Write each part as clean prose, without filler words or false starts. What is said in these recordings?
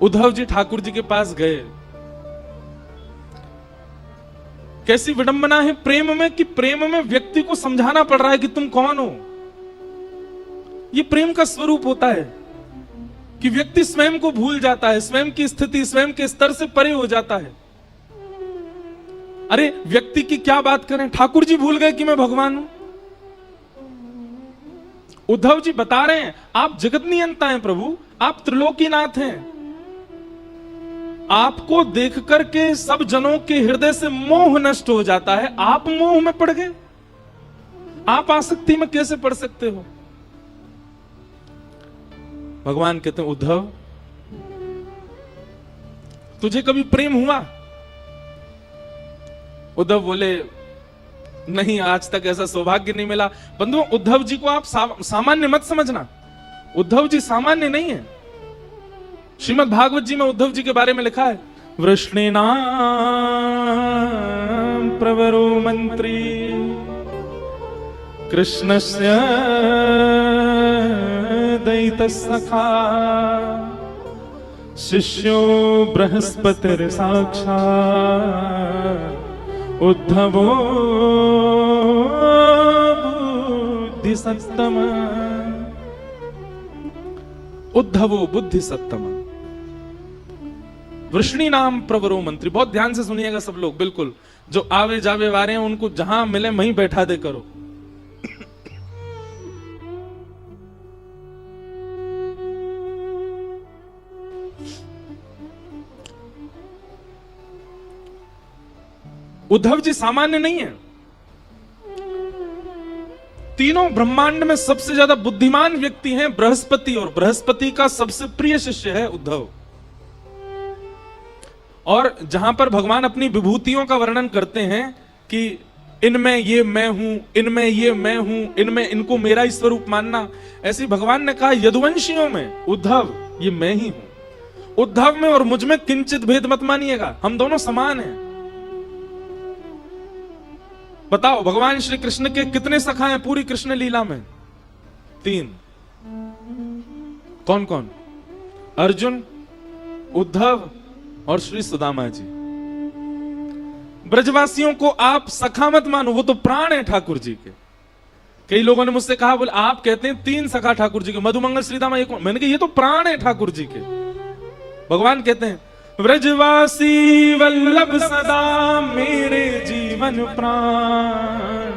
उद्धव जी ठाकुर जी के पास गए। कैसी विडंबना है प्रेम में कि प्रेम में व्यक्ति को समझाना पड़ रहा है कि तुम कौन हो। ये प्रेम का स्वरूप होता है कि व्यक्ति स्वयं को भूल जाता है, स्वयं की स्थिति, स्वयं के स्तर से परे हो जाता है। अरे व्यक्ति की क्या बात करें, ठाकुर जी भूल गए कि मैं भगवान हूं। उद्धव जी बता रहे हैं आप जगत नियंता हैं प्रभु, आप त्रिलोकीनाथ हैं। आपको देख करके सब जनों के हृदय से मोह नष्ट हो जाता है, आप मोह में पड़ गए। आप आसक्ति में कैसे पड़ सकते हो। भगवान कहते हैं उद्धव तुझे कभी प्रेम हुआ। उद्धव बोले नहीं, आज तक ऐसा सौभाग्य नहीं मिला। बंधुओं उद्धव जी को आप सामान्य मत समझना, उद्धव जी सामान्य नहीं है। श्रीमद् भागवत जी में उद्धव जी के बारे में लिखा है वृष्णिनाम प्रवरो मंत्री कृष्णस्य दयित सखा शिष्यो बृहस्पतिर साक्षात् उद्धवो बुद्धि सत्तम। उद्धवो बुद्धि सत्तम। वृष्णि नाम प्रवरो मंत्री। बहुत ध्यान से सुनिएगा सब लोग, बिल्कुल जो आवे जावे वारे हैं उनको जहां मिले वहीं बैठा दे करो। उद्धव जी सामान्य नहीं है। तीनों ब्रह्मांड में सबसे ज्यादा बुद्धिमान व्यक्ति हैं बृहस्पति, और बृहस्पति का सबसे प्रिय शिष्य है उद्धव। और जहां पर भगवान अपनी विभूतियों का वर्णन करते हैं कि इनमें ये मैं हूं, इनमें ये मैं हूं, इनमें इनको मेरा ही स्वरूप मानना, ऐसे भगवान ने कहा यदुवंशियों में उद्धव ये मैं ही हूं। उद्धव में और मुझ में किंचित भेद मत मानिएगा, हम दोनों समान हैं। बताओ भगवान श्री कृष्ण के कितने सखा हैं पूरी कृष्ण लीला में? 3। कौन कौन? अर्जुन, उद्धव और श्री सुदामा जी। ब्रजवासियों को आप सखा मत मानो, वो तो प्राण है ठाकुर जी के। कई लोगों ने मुझसे कहा बोले आप कहते हैं 3 सखा ठाकुर जी के, मधुमंगल श्रीदामा एक। मैंने कहा ये तो प्राण है ठाकुर जी के। भगवान कहते हैं ब्रजवासी वल्लभ सदा मेरे जीवन प्राण,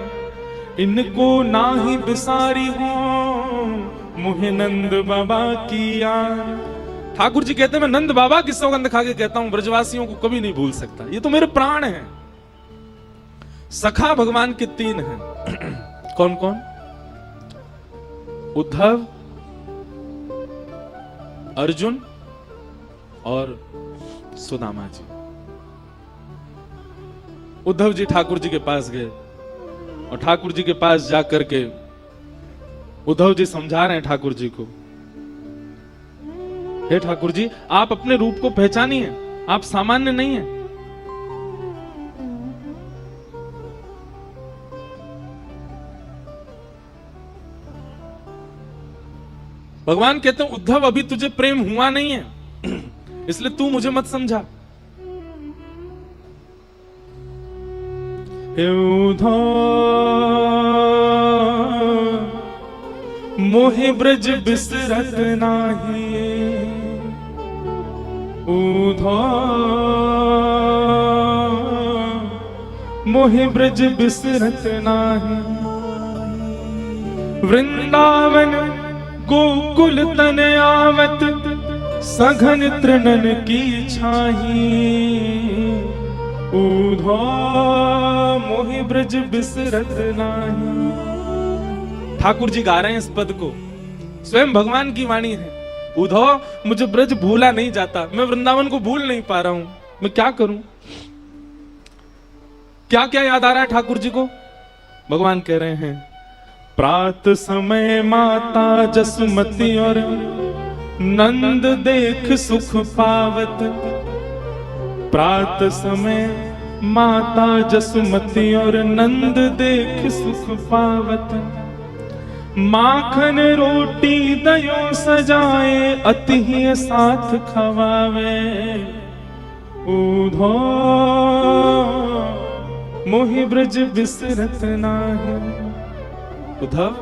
इनको नाही बिसारी हो मुहे नंद बाबा की याद। ठाकुर जी कहते हैं मैं नंद बाबा की सौगंध खा के कहता हूं ब्रजवासियों को कभी नहीं भूल सकता, ये तो मेरे प्राण हैं। सखा भगवान के 3 हैं। कौन कौन? उद्धव, अर्जुन और सुदामा जी। उद्धव जी ठाकुर जी के पास गए और ठाकुर जी के पास जाकर के उद्धव जी समझा रहे हैं ठाकुर जी को, हे ठाकुर जी आप अपने रूप को पहचानिए, आप सामान्य नहीं हैं। भगवान कहते हैं उद्धव अभी तुझे प्रेम हुआ नहीं है इसलिए तू मुझे मत समझा। हे उद्धव मोहि ब्रज बिसरत नाही, उद्धव मोहि ब्रज बिसरत नाही। वृंदावन गोकुल तन आवत सघन तृणन की छाही, उद्धव मोहि ब्रज बिसरत नाही। ठाकुर जी गा रहे हैं इस पद को, स्वयं भगवान की वाणी है। उद्धव मुझे ब्रज भूला नहीं जाता, मैं वृंदावन को भूल नहीं पा रहा हूं, मैं क्या करूं? क्या क्या याद आ रहा है ठाकुर जी को? भगवान कह रहे हैं प्रात समय माता जसुमती और नंद देख सुख पावत, प्रात समय माता जसुमती और नंद देख सुख पावत। माखन रोटी दयो सजाए अति ही साथ खवावे ऊधो मोहि ब्रज बिसरत नाही। उद्धव,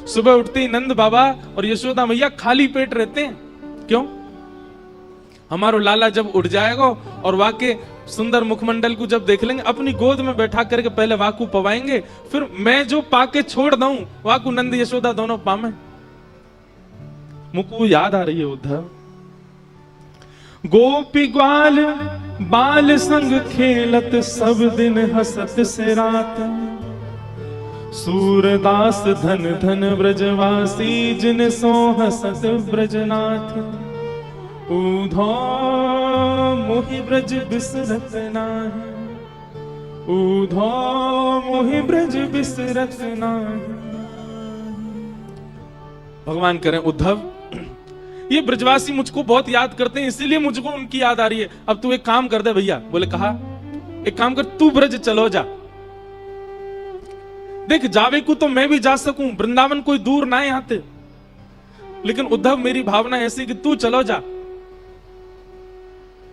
सुबह उठते ही नंद बाबा और यशोदा मैया खाली पेट रहते हैं। क्यों? हमारो लाला जब उठ जाएगा और वाके सुंदर मुखमंडल को जब देख लेंगे, अपनी गोद में बैठा करके पहले वाकू पवाएंगे, फिर मैं जो पाके छोड़ दूं वाकू नंद यशोदा दोनों पामे। मुझको याद आ रही है उद्धव, गोपी ग्वाल बाल संग खेलत सब दिन हसत से रात, सूरदास धन धन ब्रजवासी जिन सो हसत ब्रजनाथ, ऊधो मोहि ब्रज बिसरत नाही, ऊधो मोहि ब्रज बिसरत नाही। भगवान करें उद्धव, ये ब्रजवासी मुझको बहुत याद करते हैं, इसीलिए मुझको उनकी याद आ रही है। अब तू एक काम कर दे भैया। बोले कहा, एक काम कर, तू ब्रज चलो जा। देख जावे को तो मैं भी जा सकूं, वृंदावन कोई दूर ना है यहां से, लेकिन उद्धव मेरी भावना ऐसी कि तू चलो जा।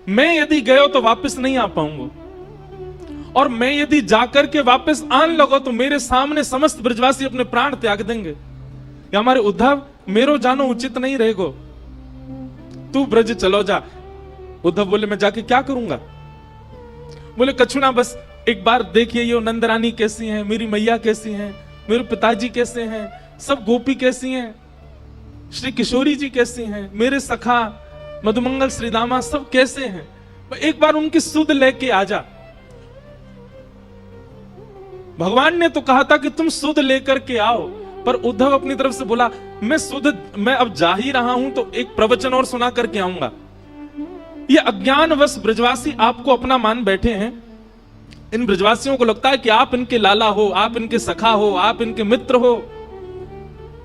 मैं यदि गयो तो वापस नहीं आ पाऊंगा, और मैं यदि जाकर के वापस आने लगो तो मेरे सामने समस्त ब्रजवासी अपने प्राण त्याग देंगे। या हमारे उद्धव, मेरो जानो उचित नहीं रहेगो, तू ब्रज चलो जा। उद्धव बोले मैं जाके क्या करूंगा? बोले कछु ना, बस एक बार देखिए ये नंदरानी कैसी हैं, मेरी मैया कैसी हैं, मेरे पिताजी कैसे हैं, सब गोपी कैसी हैं, श्री किशोरी जी कैसी हैं, मेरे सखा मधुमंगल श्रीदामा सब कैसे हैं, एक बार उनकी सुध लेके आ जा। भगवान ने तो कहा था कि तुम सुध लेकर के आओ, पर उद्धव अपनी तरफ से बोला मैं अब जा ही रहा हूं तो एक प्रवचन और सुना करके आऊंगा। ये अज्ञानवश ब्रजवासी आपको अपना मान बैठे हैं। इन ब्रजवासियों को लगता है कि आप इनके लाला हो, आप इनके सखा हो, आप इनके मित्र हो,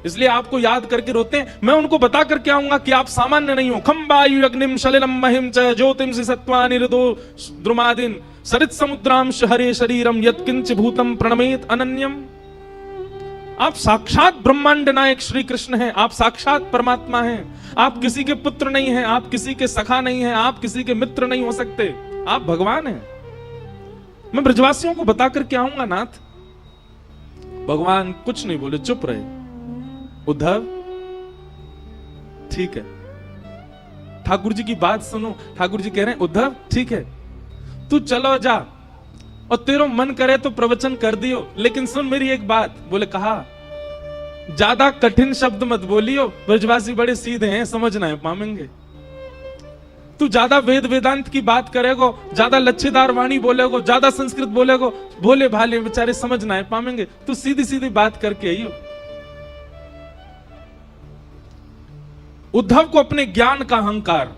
इसलिए आपको याद करके रोते हैं। मैं उनको बता करके आऊंगा कि आप सामान्य नहीं हो। खंबायु अग्निम शलिलम महिम च ज्योतिम सत्वा निरदो द्रुमादिन सरित समुद्राम हरे शरीरम यत्किंच भूतम प्रणमेत अनन्यम। आप साक्षात ब्रह्मांड नायक श्री कृष्ण हैं, आप साक्षात परमात्मा हैं, आप किसी के पुत्र नहीं हैं, आप किसी के सखा नहीं हैं, आप किसी के मित्र नहीं हो सकते, आप भगवान हैं। मैं ब्रजवासियों को बता करके आऊंगा नाथ। भगवान कुछ नहीं बोले, चुप रहे। उद्धव ठीक है, ठाकुर जी की बात सुनो। ठाकुर जी कह रहे हैं उद्धव ठीक है, तू चलो जा, और तेरो मन करे तो प्रवचन कर दियो, लेकिन सुन मेरी एक बात। बोले कहा, ज्यादा कठिन शब्द मत बोलियो, ब्रजवासी बड़े सीधे हैं, समझना है पामेंगे। तू ज्यादा वेद वेदांत की बात करेगो, ज्यादा लच्छेदार वाणी बोलेगो, ज्यादा संस्कृत बोलेगो, भोले भाले बेचारे समझना है पामेंगे। तू सीधी सीधी बात करके आइयो। उद्धव को अपने ज्ञान का अहंकार,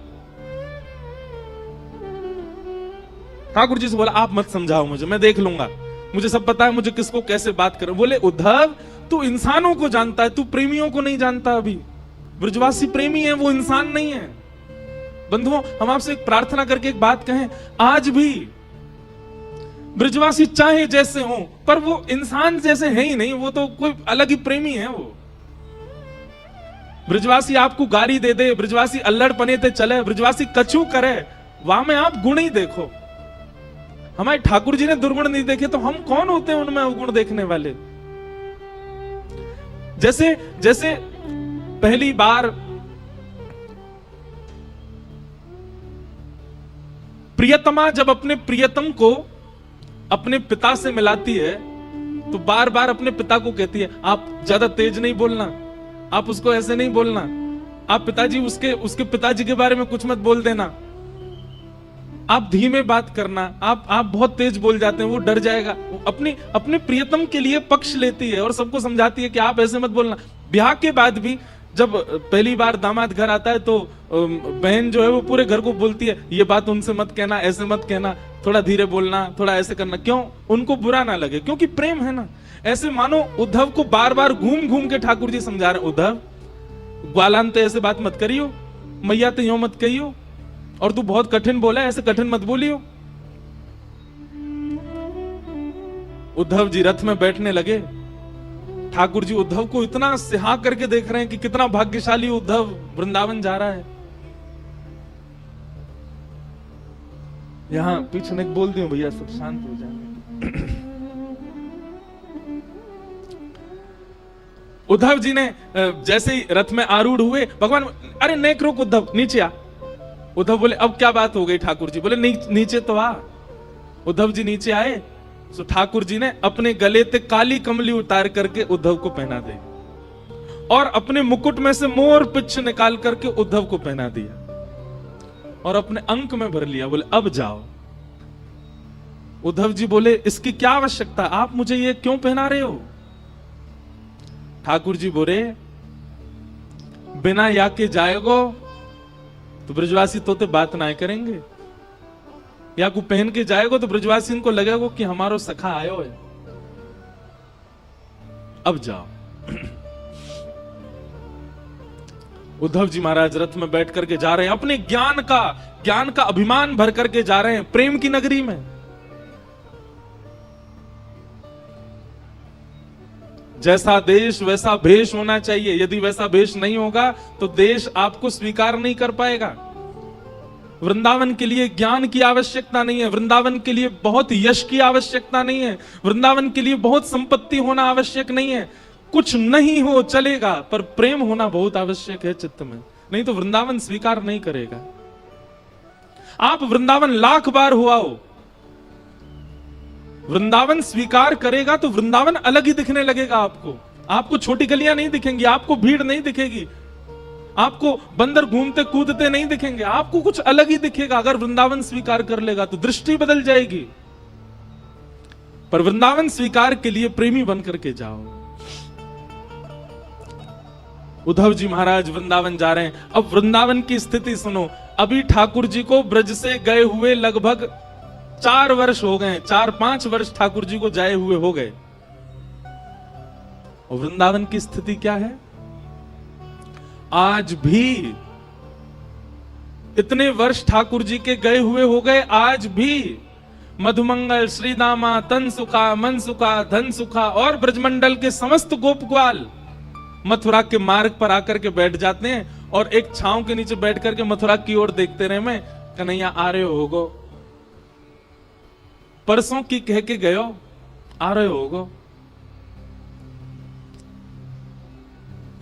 ठाकुर जी से बोला आप मत समझाओ मुझे, मैं देख लूंगा, मुझे सब पता है मुझे किसको कैसे बात करो। बोले उद्धव तू इंसानों को जानता है, तू प्रेमियों को नहीं जानता। अभी ब्रजवासी प्रेमी है, वो इंसान नहीं है। बंधुओं, हम आपसे एक प्रार्थना करके एक बात कहें, आज भी ब्रजवासी चाहे जैसे हो, पर वो इंसान जैसे है ही नहीं, वो तो कोई अलग ही प्रेमी है। वो ब्रजवासी आपको गाली दे दे, ब्रजवासी अल्लड़ पने ते चले, ब्रजवासी कछु करे, वहां में आप गुण ही देखो। हमारे ठाकुर जी ने दुर्गुण नहीं देखे, तो हम कौन होते हैं उनमें अवगुण देखने वाले। जैसे जैसे पहली बार प्रियतमा जब अपने प्रियतम को अपने पिता से मिलाती है, तो बार बार अपने पिता को कहती है आप ज्यादा तेज नहीं बोलना, आप उसको ऐसे नहीं बोलना, आप पिताजी उसके पिताजी के बारे में कुछ मत बोल देना, आप धीमे बात करना, आप बहुत तेज बोल जाते हैं, वो डर जाएगा। वो अपने प्रियतम के लिए पक्ष लेती है और सबको समझाती है कि आप ऐसे मत बोलना। ब्याह के बाद भी जब पहली बार दामाद घर आता है तो बहन जो है वो पूरे घर को बोलती है ये बात उनसे मत कहना, ऐसे मत कहना, थोड़ा धीरे बोलना, थोड़ा ऐसे करना। क्यों? उनको बुरा ना लगे, क्योंकि प्रेम है ना। ऐसे मानो उद्धव को बार बार घूम घूम के ठाकुर जी समझा रहे, उद्धव ग्वालान तो ऐसे बात मत करियो, मैया तो यो मत कहियो, और तू बहुत कठिन बोला, ऐसे कठिन मत बोलियो। उद्धव जी रथ में बैठने लगे, ठाकुर जी उद्धव को इतना सिहा करके देख रहे हैं कि कितना भाग्यशाली उद्धव वृंदावन जा रहा है। यहां पीछे नहीं बोल दियो भैया, सब शांत हो जाए। उद्धव जी ने जैसे ही रथ में आरूढ़ हुए, भगवान अरे नेक रोक उद्धव, नीचे आ। उद्धव बोले अब क्या बात हो गई ठाकुर जी? बोले नीचे तो आ। उद्धव जी नीचे आए तो ठाकुर जी ने अपने गले से काली कमली उतार करके उद्धव को पहना दी और अपने मुकुट में से मोर पिच्छ निकाल करके उद्धव को पहना दिया और अपने अंक में भर लिया। बोले अब जाओ। उद्धव जी बोले इसकी क्या आवश्यकता, आप मुझे ये क्यों पहना रहे हो? ठाकुर जी बोले बिना या के जाएगो तो ब्रजवासी तोते बात ना करेंगे, या को पहन के जाएगो तो ब्रजवासी इनको लगेगा कि हमारो सखा आयो है। अब जाओ। उद्धव जी महाराज रथ में बैठ करके जा रहे हैं, अपने ज्ञान का अभिमान भर करके जा रहे हैं प्रेम की नगरी में। जैसा देश वैसा भेष होना चाहिए, यदि वैसा भेष नहीं होगा तो देश आपको स्वीकार नहीं कर पाएगा। वृंदावन के लिए ज्ञान की आवश्यकता नहीं है, वृंदावन के लिए बहुत यश की आवश्यकता नहीं है, वृंदावन के लिए बहुत संपत्ति होना आवश्यक नहीं है। कुछ नहीं हो चलेगा, पर प्रेम होना बहुत आवश्यक है चित्त में, नहीं तो वृंदावन स्वीकार नहीं करेगा। आप वृंदावन लाख बार हुआ हो, वृंदावन स्वीकार करेगा तो वृंदावन अलग ही दिखने लगेगा आपको। आपको छोटी गलियां नहीं दिखेंगी, आपको भीड़ नहीं दिखेगी, आपको बंदर घूमते कूदते नहीं दिखेंगे, आपको कुछ अलग ही दिखेगा। अगर वृंदावन स्वीकार कर लेगा तो दृष्टि बदल जाएगी। पर वृंदावन स्वीकार के लिए प्रेमी बनकर के जाओ। उद्धव जी महाराज वृंदावन जा रहे हैं। अब वृंदावन की स्थिति सुनो। अभी ठाकुर जी को ब्रज से गए हुए लगभग 4 वर्ष हो गए, 4-5 वर्ष ठाकुर जी को जाए हुए हो गए। और वृंदावन की स्थिति क्या है? आज भी इतने वर्ष ठाकुर जी के गए हुए हो गए, आज भी मधुमंगल, श्रीदामा, तनसुखा, मनसुखा, धनसुखा और ब्रजमंडल के समस्त गोप ग्वाल मथुरा के मार्ग पर आकर के बैठ जाते हैं और एक छांव के नीचे बैठ करके मथुरा की ओर देखते रहे। मैं कन्हैया आ रहे होगो, परसों की कह के गयो, आ रहे होगो।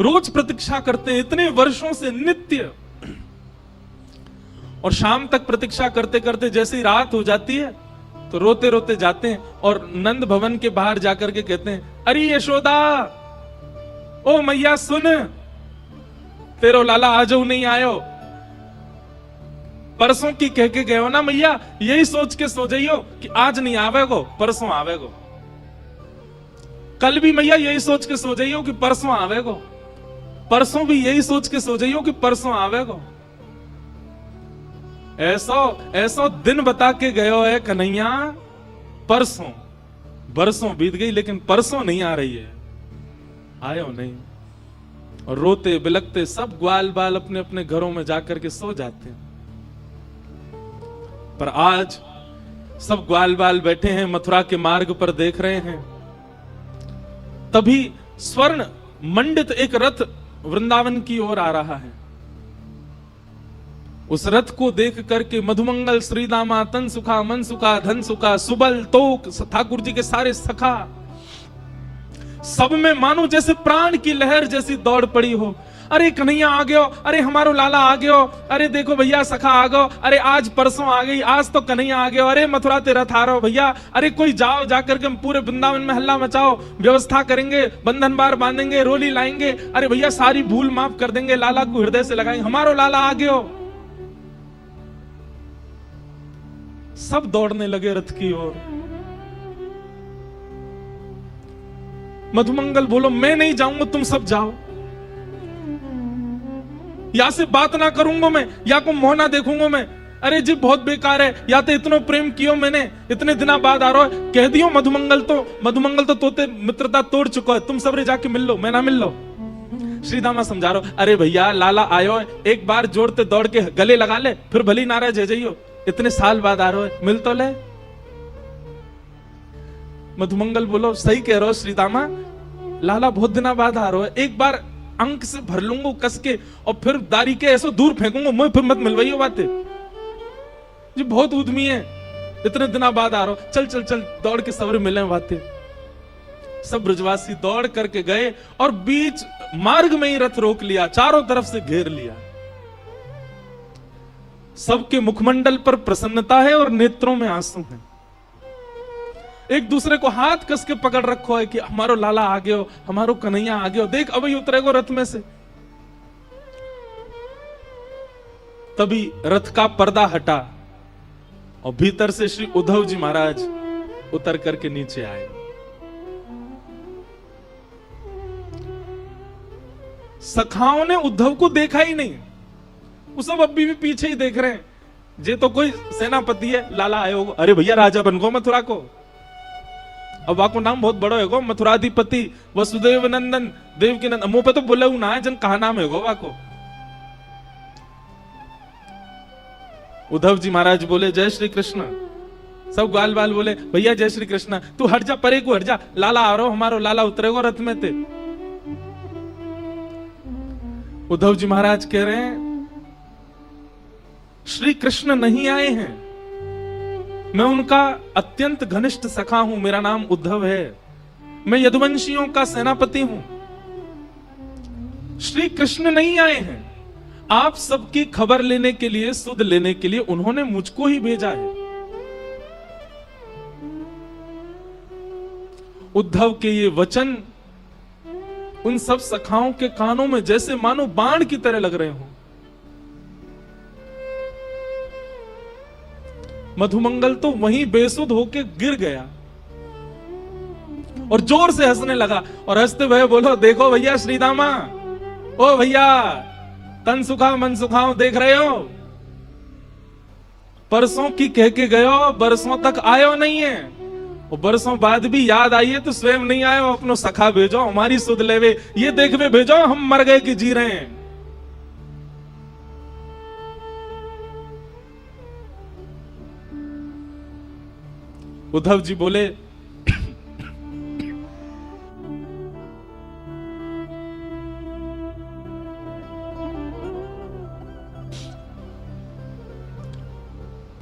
रोज प्रतीक्षा करते हैं इतने वर्षों से नित्य, और शाम तक प्रतीक्षा करते करते जैसे ही रात हो जाती है तो रोते रोते जाते हैं और नंद भवन के बाहर जाकर के कहते हैं अरे यशोदा, ओ मैया सुन, तेरो लाला आजो नहीं आयो। परसों की कह के गए हो ना मैया, यही सोच के सो जाइयो कि आज नहीं आवेगो, परसों आवेगो। कल भी मैया यही सोच के सो जाइयो कि परसों आवेगो, परसों भी यही सोच के सो जाइयो कि परसों आवेगो। ऐसो दिन बता के गयो है कन्हैया, परसों बरसों बीत गई लेकिन परसों नहीं आ रही है, आयो नहीं। और रोते बिलकते सब ग्वाल बाल अपने अपने घरों में जाकर के सो जाते हैं। पर आज सब ग्वाल बाल बैठे हैं मथुरा के मार्ग पर देख रहे हैं। तभी स्वर्ण मंडित एक रथ वृंदावन की ओर आ रहा है। उस रथ को देख करके मधुमंगल, श्रीदामा, तनसुखा, मनसुखा, धनसुखा, सुबल, तोक, ठाकुर जी के सारे सखा, सब में मानो जैसे प्राण की लहर जैसी दौड़ पड़ी हो। अरे कन्हैया आ गयो, अरे हमारो लाला आ गयो, अरे देखो भैया सखा आ गयो, अरे आज परसों आ गई, आज तो कन्हैया आ गयो, अरे मथुरा ते रथ आ रहा हो भैया, अरे कोई जाओ, जाकर के हम पूरे वृंदावन में हल्ला मचाओ, व्यवस्था करेंगे, बंधन बार बांधेंगे, रोली लाएंगे, अरे भैया सारी भूल माफ कर देंगे, लाला को हृदय से लगाएंगे, हमारो लाला आ गयो। सब दौड़ने लगे रथ की ओर। मधुमंगल बोलो मैं नहीं जाऊंगा, तुम सब जाओ, या से बात ना करूंगा मैं, या को मोहना देखूंगा मैं। अरे जी बहुत बेकार है, या तो इतना प्रेम कियो मैंने, इतने दिना बाद आ रहा है, कह दियो मधुमंगल तो तोते मित्रता तोड़ चुका है, तुम सब रे जाके मिल लो, मैं ना मिल लो। श्रीदामा समझा रहा, अरे भैया लाला आयो, एक बार जोड़ते दौड़ के गले लगा ले, फिर भली नाराज है जाइयो, इतने साल बाद आ रहा है, मिल तो ले। मधुमंगल बोलो सही कह रहे हो श्रीदामा, लाला बहुत दिनों बाद आ रहा है, एक बार अंक से भर लूंगा कस के और फिर दारी के ऐसे दूर फेंकूंगा, मैं फिर मत मिलवाइयो बातें जी, बहुत उद्यमी है, इतने दिनों बाद आ रहा हो, चल चल चल दौड़ के सवेरे मिले बातें। सब ब्रजवासी दौड़ करके गए और बीच मार्ग में ही रथ रोक लिया, चारों तरफ से घेर लिया। सबके मुखमंडल पर प्रसन्नता है और नेत्रों में आंसू हैं। एक दूसरे को हाथ कस के पकड़ रखो है कि हमारो लाला आ गयो, हमारो कन्हैया आ गयो, देख अभी उतरेगो रथ में से। तभी रथ का पर्दा हटा और भीतर से श्री उद्धव जी महाराज उतर करके नीचे आए। सखाओं ने उद्धव को देखा ही नहीं, वो सब अभी भी पीछे ही देख रहे हैं। जे तो कोई सेनापति है, लाला आए हो, अरे भैया राजा बन गो मथुरा को, अब वाको नाम बहुत बड़ो है गो, मथुराधिपति वसुदेव नंदन देवकी नंदन, मुंह पे तो बोले ना है जन कहा नाम है गो वाको। उद्धव जी महाराज बोले जय श्री कृष्ण। सब ग्वाल बाल बोले भैया जय श्री कृष्ण, तू हट जा, परे को हट जा, लाला आ रहा हो, हमारो लाला उतरेगो रथ में थे। उद्धव जी महाराज कह रहे हैं श्री कृष्ण नहीं आए हैं, मैं उनका अत्यंत घनिष्ठ सखा हूं, मेरा नाम उद्धव है, मैं यदुवंशियों का सेनापति हूं। श्री कृष्ण नहीं आए हैं, आप सबकी खबर लेने के लिए, सुध लेने के लिए उन्होंने मुझको ही भेजा है। उद्धव के ये वचन उन सब सखाओं के कानों में जैसे मानो बाण की तरह लग रहे हो। मधुमंगल तो वहीं बेसुध होके गिर गया और जोर से हंसने लगा और हंसते हुए बोलो देखो भैया श्रीदामा, ओ भैया तन सुखाओ मन सुखाओ, देख रहे हो परसों की कह के गयो, बरसों तक आयो नहीं है, और बरसों बाद भी याद आई है तो स्वयं नहीं आए, अपनो सखा भेजो हमारी सुध लेवे, ये देखवे भेजो हम मर गए कि जी रहे हैं। उद्धव जी बोले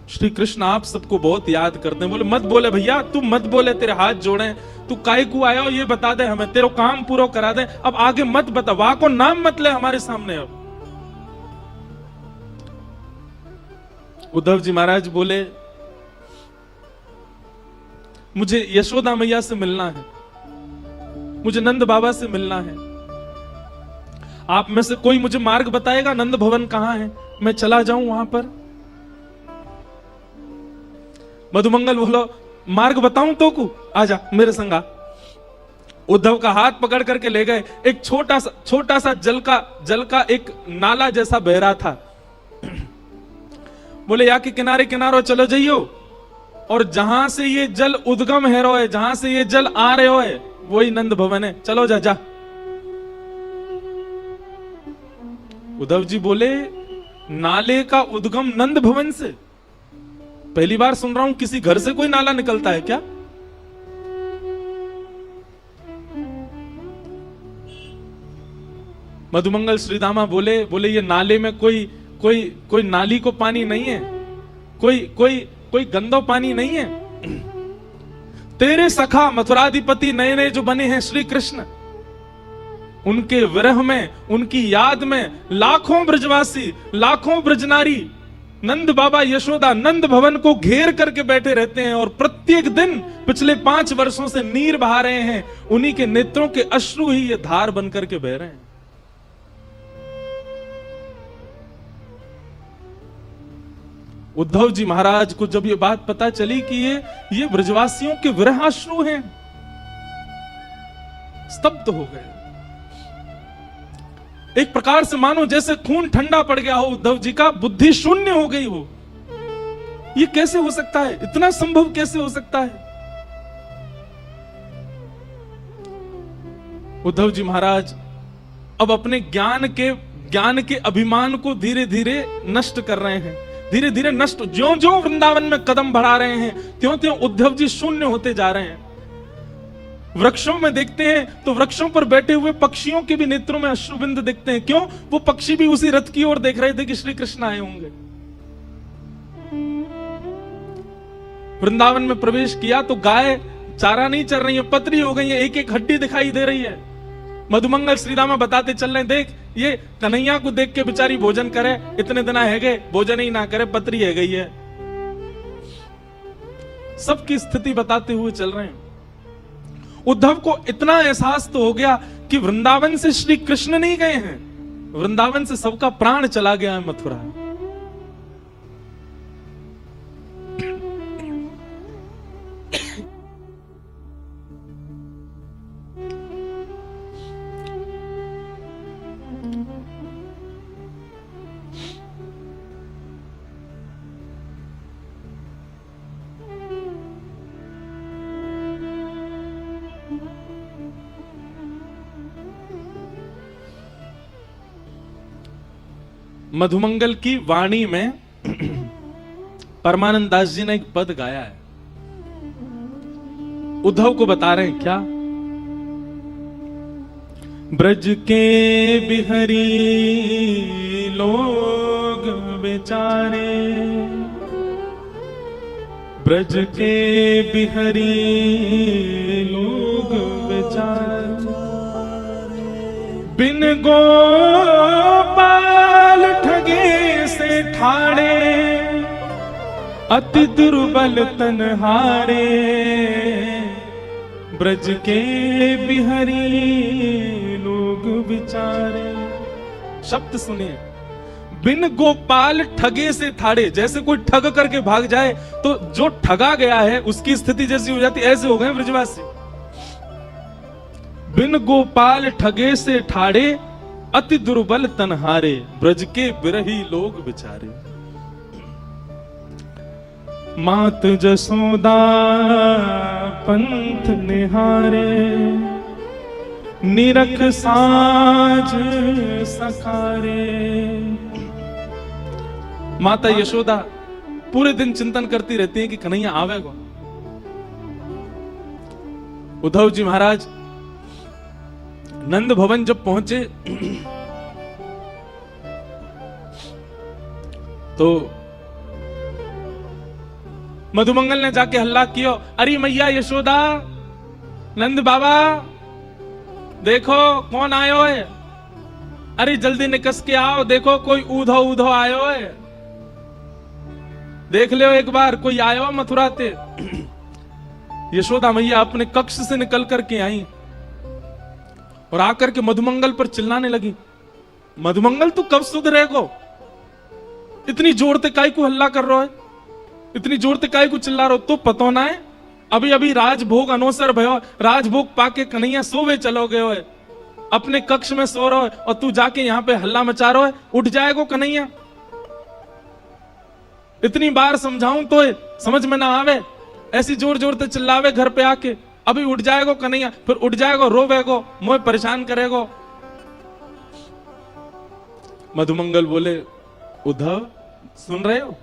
श्री कृष्ण आप सबको बहुत याद करते हैं। बोले मत बोले भैया, तू मत बोले, तेरे हाथ जोड़े, तू काय को आया हो ये बता दे हमें, तेरा काम पूरा करा दे, अब आगे मत बता, वाह को नाम मत ले हमारे सामने। अब उद्धव जी महाराज बोले मुझे यशोदा मैया से मिलना है, मुझे नंद बाबा से मिलना है, आप में से कोई मुझे मार्ग बताएगा, नंद भवन कहां है, मैं चला जाऊं वहां पर। मधुमंगल बोलो मार्ग बताऊं तो को, आजा मेरे संगा। उद्धव का हाथ पकड़ करके ले गए, एक छोटा सा जल का एक नाला जैसा बह रहा था। बोले या के किनारे किनारो चलो जाइयो, और जहां से ये जल उद्गम है रो है, जहां से ये जल आ रहे हो है वही नंद भवन है, चलो जा जा। उद्धव जी बोले नाले का उद्गम नंद भवन से, पहली बार सुन रहा हूं किसी घर से कोई नाला निकलता है क्या। मधुमंगल श्रीदामा बोले ये नाले में कोई नाली को पानी नहीं है, कोई गंदो पानी नहीं है। तेरे सखा मथुराधिपति नए नए जो बने हैं श्री कृष्ण, उनके विरह में, उनकी याद में लाखों ब्रजवासी, लाखों ब्रजनारी नंद बाबा यशोदा नंद भवन को घेर करके बैठे रहते हैं और प्रत्येक दिन पिछले 5 वर्षों से नीर बहा रहे हैं, उन्हीं के नेत्रों के अश्रु ही ये धार बनकर के बह रहे हैं। उद्धव जी महाराज को जब ये बात पता चली कि ये ब्रजवासियों के विरहाश्रु हैं, स्तब्ध हो गए। एक प्रकार से मानो जैसे खून ठंडा पड़ गया हो उद्धव जी का, बुद्धि शून्य हो गई हो। ये कैसे हो सकता है, इतना संभव कैसे हो सकता है। उद्धव जी महाराज अब अपने ज्ञान के अभिमान को धीरे धीरे नष्ट कर रहे हैं, धीरे धीरे नष्ट, ज्यों ज्यों वृंदावन में कदम बढ़ा रहे हैं त्यों त्यों उद्धव जी शून्य होते जा रहे हैं। वृक्षों में देखते हैं तो वृक्षों पर बैठे हुए पक्षियों के भी नेत्रों में अश्रुबिंद दिखते हैं। क्यों? वो पक्षी भी उसी रथ की ओर देख रहे थे कि श्री कृष्ण आए होंगे। वृंदावन में प्रवेश किया तो गाय चारा नहीं चल रही है, पतरी हो गई है, एक एक हड्डी दिखाई दे रही है। मधुमंगल श्रीदामा बताते चल रहे, देख ये कन्हैया को देख के बेचारी भोजन करे, इतने दिन है गए भोजन ही ना करे, पतरी है गई है। सबकी स्थिति बताते हुए चल रहे हैं। उद्धव को इतना एहसास तो हो गया कि वृंदावन से श्री कृष्ण नहीं गए हैं, वृंदावन से सबका प्राण चला गया है मथुरा। मधुमंगल की वाणी में परमानंद दास जी ने एक पद गाया है, उद्धव को बता रहे हैं क्या? ब्रज के बिहरी लोग बेचारे, ब्रज के बिहरी लोग बेचारे, बिन गोपाल ठगे से ठाड़े, अति दुर्बल तनहारे, ब्रज के बिहरी लोग बेचारे। शब्द सुनिए, बिन गोपाल ठगे से ठाड़े। जैसे कोई ठग करके भाग जाए तो जो ठगा गया है उसकी स्थिति जैसी हो जाती, ऐसे हो गए ब्रजवासी। बिन गोपाल ठगे से ठाड़े, अति दुर्बल तनहारे, ब्रज के बिरही लोग बेचारे। मात जसोदा पंथ निहारे, निरख साज सखारे। माता यशोदा पूरे दिन चिंतन करती रहती है कि कन्हैया आवेगा। उद्धव जी महाराज नंद भवन जब पहुंचे तो मधुमंगल ने जाके हल्ला किया, अरे मैया यशोदा, नंद बाबा देखो कौन आयो है, अरे जल्दी निकस के आओ, देखो कोई ऊधो ऊधो आयो है, देख लो एक बार कोई आयो मथुरा ते। यशोदा मैया अपने कक्ष से निकल करके आई और आकर के मधुमंगल पर चिल्लाने लगी, मधुमंगल तू कब सुधरेगो? इतनी जोर से काय को हल्ला कर रहा है, इतनी जोर से काय को चिल्ला रहा हो? तो पतो ना है अभी अभी राजभोग अनोसर भयो, राजभोग पाके कन्हैया सोवे चलो गयो है, अपने कक्ष में सो रहा है और तू जाके यहाँ पे हल्ला मचा रहा है, उठ जाएगो कन्हैया? इतनी बार समझाऊं तो समझ में ना आवे, ऐसी जोर जोर से चिल्लावे घर पे आके, अभी उठ जाएगो कन्हैया, फिर उठ जाएगो रोवेगो, मोह परेशान करेगो। मधुमंगल बोले, उद्धव सुन रहे हो,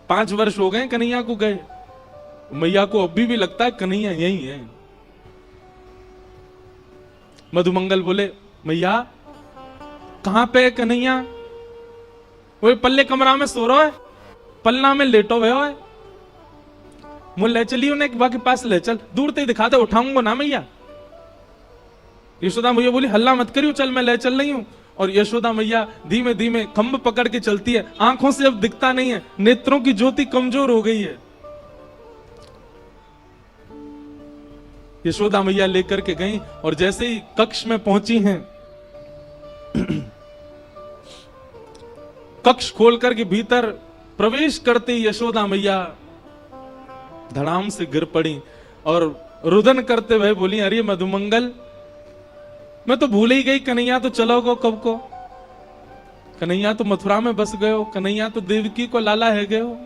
5 वर्ष हो गए कन्हैया को गए, मैया को अभी भी लगता है कन्हैया यही है। मधुमंगल बोले, मैया कहां पे कन्हैया? वो पल्ले कमरा में सो रहा है, पलना में लेटो हुए है, मुझे ले चलिए उन्हें के पास ले चल, दूर से दिखा दे, उठाऊंगा ना मैया। यशोदा मैया बोली, हल्ला मत करियो, चल मैं ले चल रही हूं। और यशोदा मैया धीमे धीमे खंभ पकड़ के चलती है, आंखों से अब दिखता नहीं है, नेत्रों की ज्योति कमजोर हो गई है। यशोदा मैया लेकर के गई और जैसे ही कक्ष में पहुंची हैं, कक्ष खोल करके भीतर प्रवेश करते ही यशोदा मैया धड़ाम से गिर पड़ी और रुदन करते हुए बोली, अरे मधुमंगल, मैं तो भूल ही गई, कन्हैया तो चलोगो कब को, कन्हैया तो मथुरा में बस गए हो, कन्हैया तो देवकी को लाला है गए हो।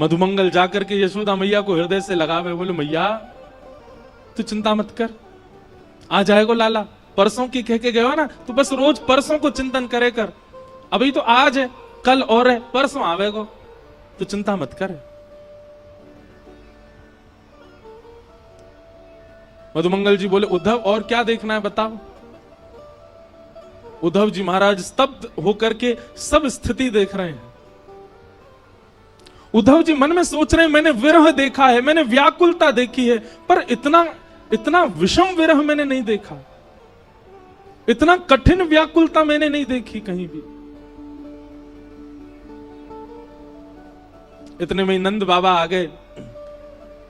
मधुमंगल जाकर के यशोदा मैया को हृदय से लगावे, बोले, मैया तू चिंता मत कर, आ जाएगो लाला, परसों की कह के गए हो ना, तू बस रोज परसों को चिंतन करे कर, अभी तो आज है, कल और है, परसों आवेगो, तू चिंता मत कर। मधुमंगल जी बोले उद्धव और क्या देखना है बताओ। उद्धव जी महाराज स्तब्ध होकर के सब स्थिति देख रहे हैं। उद्धव जी मन में सोच रहे हैं मैंने विरह देखा है, मैंने व्याकुलता देखी है, पर इतना विषम विरह मैंने नहीं देखा, इतना कठिन व्याकुलता मैंने नहीं देखी कहीं भी। इतने में नंद बाबा आ गए।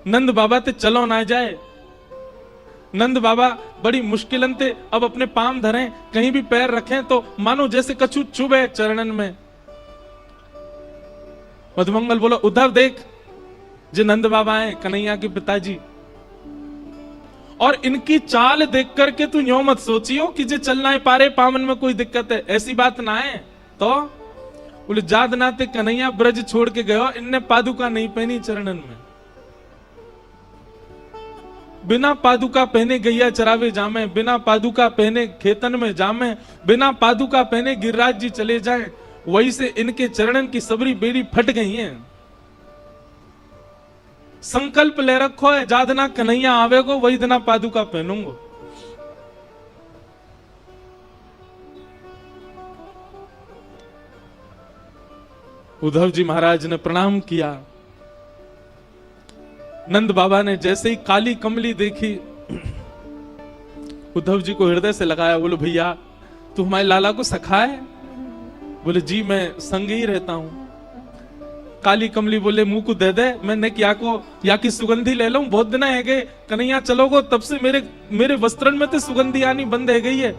नंद बाबा ते चलो ना जाए। नंद बाबा बड़ी मुश्किलन ते अब अपने पांव धरें, कहीं भी पैर रखें तो मानो जैसे कछु चुभे चरणन में। मधुमंगल बोला उद्धव देख, जो नंद बाबा है कन्हैया के पिताजी, और इनकी चाल देख करके तू यूं मत सोचियो कि जे चलना है पारे पावन में कोई दिक्कत है, ऐसी बात ना है। तो बोले जाद नाते कन्हैया ब्रज छोड़ के गयो, इनने पादुका नहीं पहनी चरणन में, बिना पादुका पहने गैया चरावे जामे, बिना पादुका पहने खेतन में जामे, बिना पादुका पहने गिरिराज जी चले जाए। वही से इनके चरणन की सबरी बेड़ी फट गई है। संकल्प ले रखो है जादना कन्हैया आवेगो वही दिना पादुका पहनूंगो। उद्धव जी महाराज ने प्रणाम किया। नंद बाबा ने जैसे ही काली कमली देखी, उद्धव जी को हृदय से लगाया। बोलो भैया तू हमारे लाला को सखा है? बोले जी मैं संग ही रहता हूं। काली कमली बोले मुंह को दे दे, मैं नेक या की सुगंधी ले लूं, बहुत दिन है गए कन्हैया चलोगो तब से मेरे वस्त्रन में तो सुगंधी आनी बंद है गई है,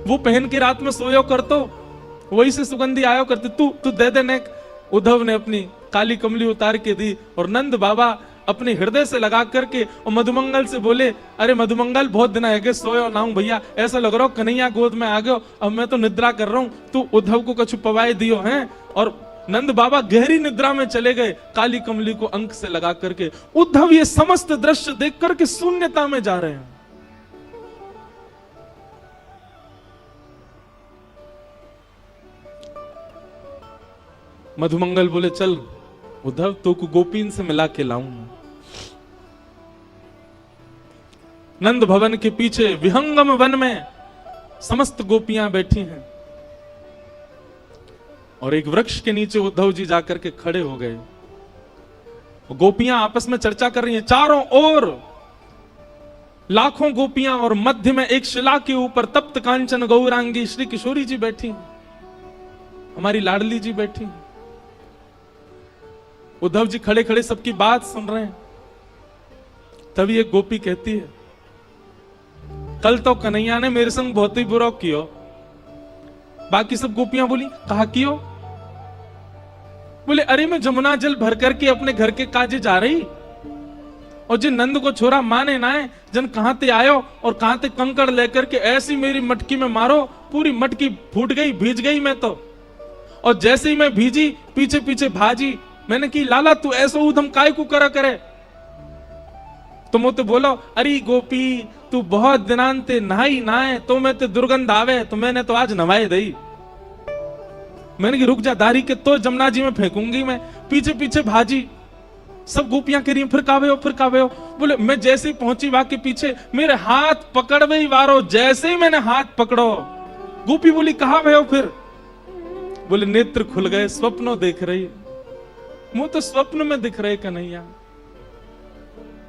वो पहन के रात में सोयो करतो, वही से सुगंधी आयो करते, तू दे दे नेक। उद्धव ने अपनी काली कमली उतार के दी और नंद बाबा अपने हृदय से लगा करके और मधुमंगल से बोले अरे मधुमंगल बहुत दिन है सोयो ना हूं भैया, ऐसा लग रहा हो कन्हैया गोद में आ गयो, अब मैं तो निद्रा कर रहा हूं, तू उद्धव को कछु पवाए दियो है। और नंद बाबा गहरी निद्रा में चले गए काली कमली को अंक से लगा करके। उद्धव ये समस्त दृश्य देख करके शून्यता में जा रहे हैं। मधुमंगल बोले चल उद्धव तो को गोपीन से मिला के लाऊंगा। नंद भवन के पीछे विहंगम वन में समस्त गोपियां बैठी हैं और एक वृक्ष के नीचे उद्धव जी जाकर के खड़े हो गए। गोपियां आपस में चर्चा कर रही हैं, चारों ओर लाखों गोपियां और मध्य में एक शिला के ऊपर तप्त कांचन गौरांगी श्री किशोरी जी बैठी, हमारी लाडली जी बैठी। उद्धव जी खड़े खड़े सबकी बात सुन रहे हैं। तभी एक गोपी कहती है कल तो कन्हैया ने मेरे संग बहुत ही बुरा किया। बाकी सब गोपियां बोली कहा कियो? बोले अरे मैं जमुना जल भर करके अपने घर के काजे जा रही और जिन नंद को छोरा माने ना है, जन कहां ते आयो और कहां ते कंकड़ लेकर के ऐसी मेरी मटकी में मारो, पूरी मटकी फूट गई, भीज गई मैं तो। और जैसे ही मैं भीजी पीछे पीछे भाजी, मैंने की लाला तू ऐसा उधम काय को करा करे? तुम तो बोलो अरे गोपी तू बहुत दिनांते नहाई नहाए तो मैं ते दुर्गंध आवे, तो मैंने तो आज नवाए दई। मैंने की रुक जा दारी के तो जमुना जी में फेंकूंगी मैं। पीछे पीछे भाजी, सब गोपियां कह रही फिर कावे हो फिर कावे हो। बोले मैं जैसे ही पहुंची वहां के पीछे मेरे हाथ पकड़ गई वारो, जैसे ही मैंने हाथ पकड़ो गोपी बोली कहा भय हो फिर? बोले नेत्र खुल गए, स्वप्नों देख रही, मुंह तो स्वप्न में दिख रहे कन्हैया।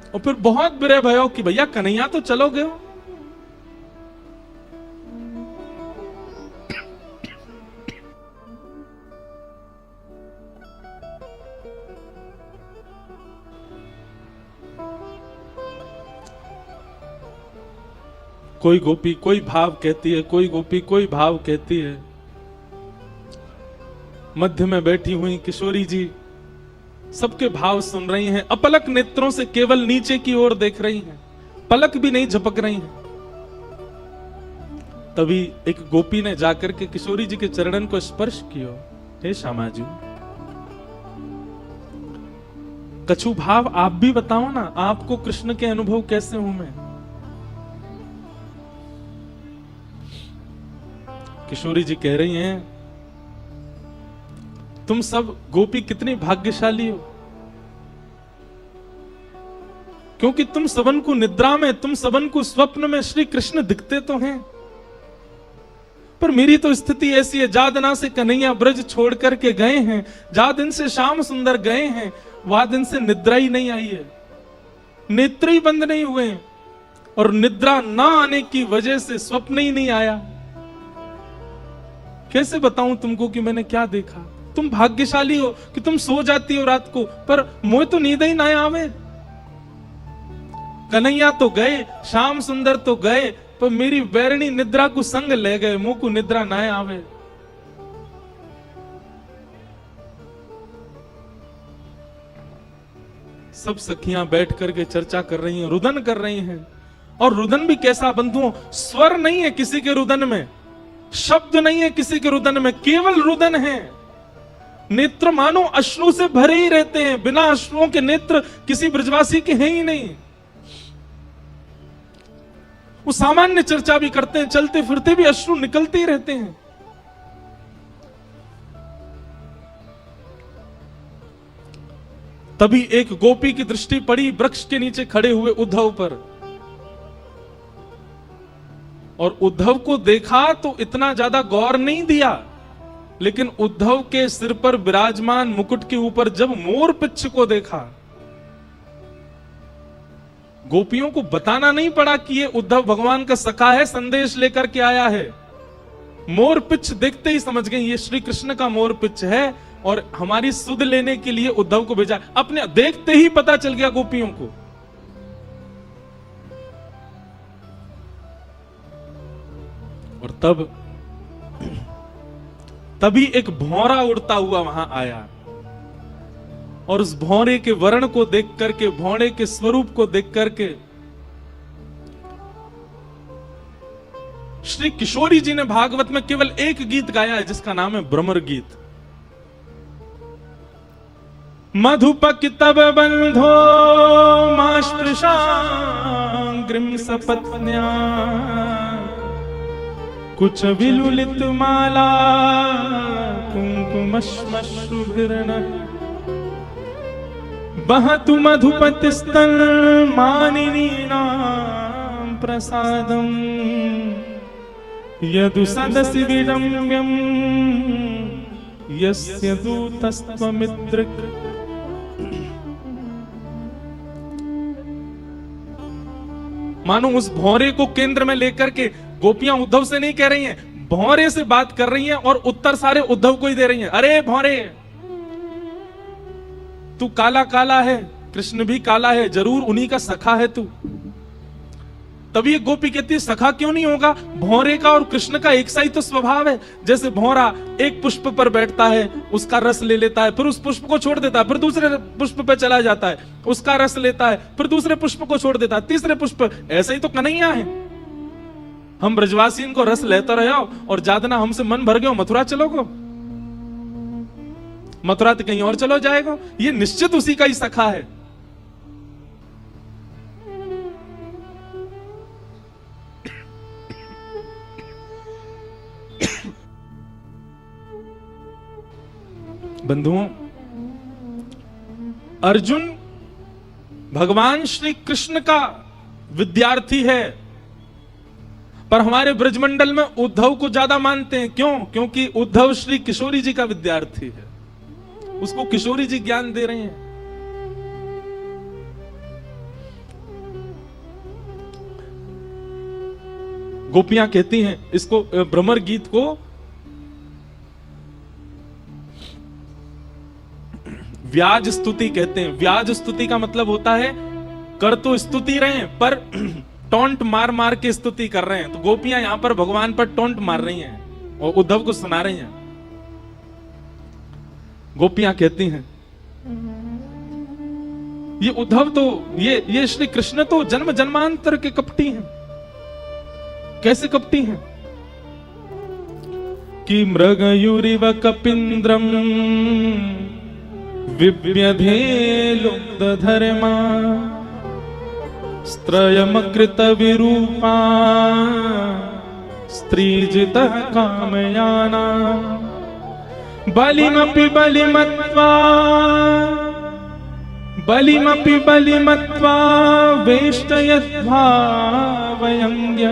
और फिर बहुत बुरे भयो कि भैया कन्हैया तो चलो गए। कोई गोपी कोई भाव कहती है, कोई गोपी कोई भाव कहती है। मध्य में बैठी हुई किशोरी जी सबके भाव सुन रही हैं, अपलक नेत्रों से केवल नीचे की ओर देख रही हैं, पलक भी नहीं झपक रही हैं। तभी एक गोपी ने जाकर के किशोरी जी के चरणन को स्पर्श किया। हे श्यामा जी कछु भाव आप भी बताओ ना, आपको कृष्ण के अनुभव कैसे हूं मैं? किशोरी जी कह रही हैं तुम सब गोपी कितनी भाग्यशाली हो। क्योंकि तुम सबन को निद्रा में, तुम सबन को स्वप्न में श्री कृष्ण दिखते तो हैं, पर मेरी तो स्थिति ऐसी है, जा दिना से कन्हैया ब्रज छोड़ करके गए हैं, जा दिन से श्याम सुंदर गए हैं, वह दिन से निद्रा ही नहीं आई है, नेत्र ही बंद नहीं हुए हैं, और निद्रा ना आने की वजह से स्वप्न ही नहीं आया। कैसे बताऊं तुमको कि मैंने क्या देखा? तुम भाग्यशाली हो कि तुम सो जाती हो रात को, पर मुझे तो नींद ही ना आवे। कन्हैया तो गए, श्याम सुंदर तो गए, पर मेरी बैरणी निद्रा को संग ले गए, मुंह को निद्रा ना आवे। सब सखियां बैठ करके चर्चा कर रही हैं, रुदन कर रही हैं, और रुदन भी कैसा बंधुओं, स्वर नहीं है किसी के रुदन में, शब्द नहीं है किसी के रुदन में, केवल रुदन है। नेत्र मानो अश्रु से भरे ही रहते हैं, बिना अश्रुओं के नेत्र किसी ब्रजवासी के हैं ही नहीं। वो सामान्य चर्चा भी करते हैं, चलते फिरते भी अश्रु निकलते ही रहते हैं। तभी एक गोपी की दृष्टि पड़ी वृक्ष के नीचे खड़े हुए उद्धव पर, और उद्धव को देखा तो इतना ज्यादा गौर नहीं दिया, लेकिन उद्धव के सिर पर विराजमान मुकुट के ऊपर जब मोर पिच्छ को देखा, गोपियों को बताना नहीं पड़ा कि ये उद्धव भगवान का सखा है, संदेश लेकर के आया है। मोर पिच्छ देखते ही समझ गए ये श्री कृष्ण का मोर पिच्छ है, और हमारी सुध लेने के लिए उद्धव को भेजा। अपने देखते ही पता चल गया गोपियों को। और तभी एक भौरा उड़ता हुआ वहां आया, और उस भौरे के वर्ण को देख करके, भौरे के स्वरूप को देख करके श्री किशोरी जी ने भागवत में केवल एक गीत गाया है, जिसका नाम है भ्रमर गीत। मधुपकितव बंधो मास्पृशांग्रिम सपत्न्या कुछ विलुलित माला कुंकुमश्मश्रुभिर्न बहतु मधुपतिस्तन मानिनीनां प्रसादं यदु सदसि विडम्यं यस्य दूतस्त्वमिद्रिक। मानो उस भौरे को केंद्र में लेकर के गोपियां उद्धव से नहीं कह रही हैं, भौरे से बात कर रही हैं, और उत्तर सारे उद्धव को ही दे रही हैं। अरे भौरे, तू काला काला है, कृष्ण भी काला है, जरूर उन्हीं का सखा है तू। तभी एक गोपी कहती है सखा क्यों नहीं होगा, भौरे का और कृष्ण का एक सा ही तो स्वभाव है। जैसे भौरा एक पुष्प पर बैठता है, उसका रस ले लेता है, फिर उस पुष्प को छोड़ देता है, फिर दूसरे पुष्प पर चला जाता है, उसका रस लेता है, फिर दूसरे पुष्प को छोड़ देता है, तीसरे पुष्प। ऐसे ही तो कन्हैया है। हम ब्रजवासी इनको रस लेते रहे हो, और जादना हमसे मन भर गयो, मथुरा चलोगो, मथुरा तो कहीं और चलो जाएगा। ये निश्चित उसी का ही सखा है। बंधुओं, अर्जुन भगवान श्री कृष्ण का विद्यार्थी है, पर हमारे ब्रजमंडल में उद्धव को ज्यादा मानते हैं। क्यों? क्योंकि उद्धव श्री किशोरी जी का विद्यार्थी है, उसको किशोरी जी ज्ञान दे रहे हैं। गोपियां कहती हैं इसको, भ्रमर गीत को व्याज स्तुति कहते हैं। व्याज स्तुति का मतलब होता है कर तो स्तुति रहे हैं, पर टोंट मार मार के स्तुति कर रहे हैं। तो गोपियां यहां पर भगवान पर टोंट मार रही हैं और उद्धव को सुना रही हैं। गोपियां कहती हैं ये उद्धव तो, ये श्री कृष्ण तो जन्म जन्मांतर के कपटी हैं। कैसे कपटी हैं? कि मृगयुरिव कपिंद्रम विव्यधेलुब्धधर्मा स्त्रयमकृत विरूपा स्त्रीजितः कामयाना बलिमपि बलिमत्वा बलिमपि बलिमत्वा वेष्टयद्भावयङ्ग्य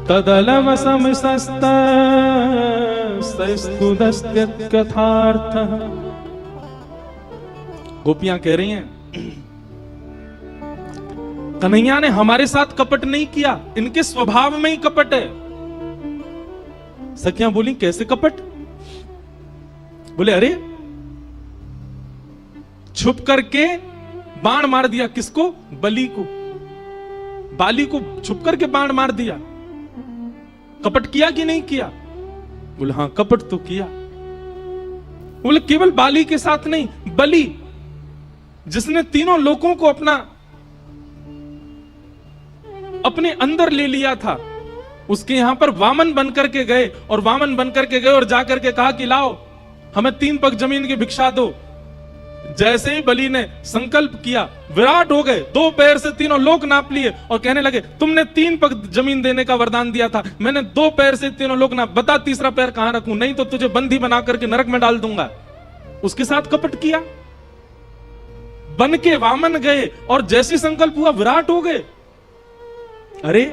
तदलवसमसस्तस्तुदस्त्यत्कथार्थः। गोपियां कह रही हैं कन्हैया ने हमारे साथ कपट नहीं किया, इनके स्वभाव में ही कपट है। सखियां बोली कैसे कपट? बोले अरे छुप करके बाण मार दिया, किसको? बलि को, बाली को छुप करके बाण मार दिया। कपट किया कि नहीं किया? बोले हां कपट तो किया। बोले केवल बाली के साथ नहीं, बलि जिसने तीनों लोगों को अपने अंदर ले लिया था, उसके यहां पर वामन बनकर के गए और वामन बनकर के गए और जाकर के कहा कि लाओ हमें 3 पग जमीन की भिक्षा दो। जैसे ही बलि ने संकल्प किया, विराट हो गए, 2 पैर से तीनों लोक नाप लिए और कहने लगे तुमने 3 पग जमीन देने का वरदान दिया था, मैंने 2 पैर से तीनों लोक नाप, बता तीसरा पैर कहां रखूं, नहीं तो तुझे बंदी बना करके नरक में डाल दूंगा। उसके साथ कपट किया, बन के वामन गए और जैसी संकल्प हुआ विराट हो गए। अरे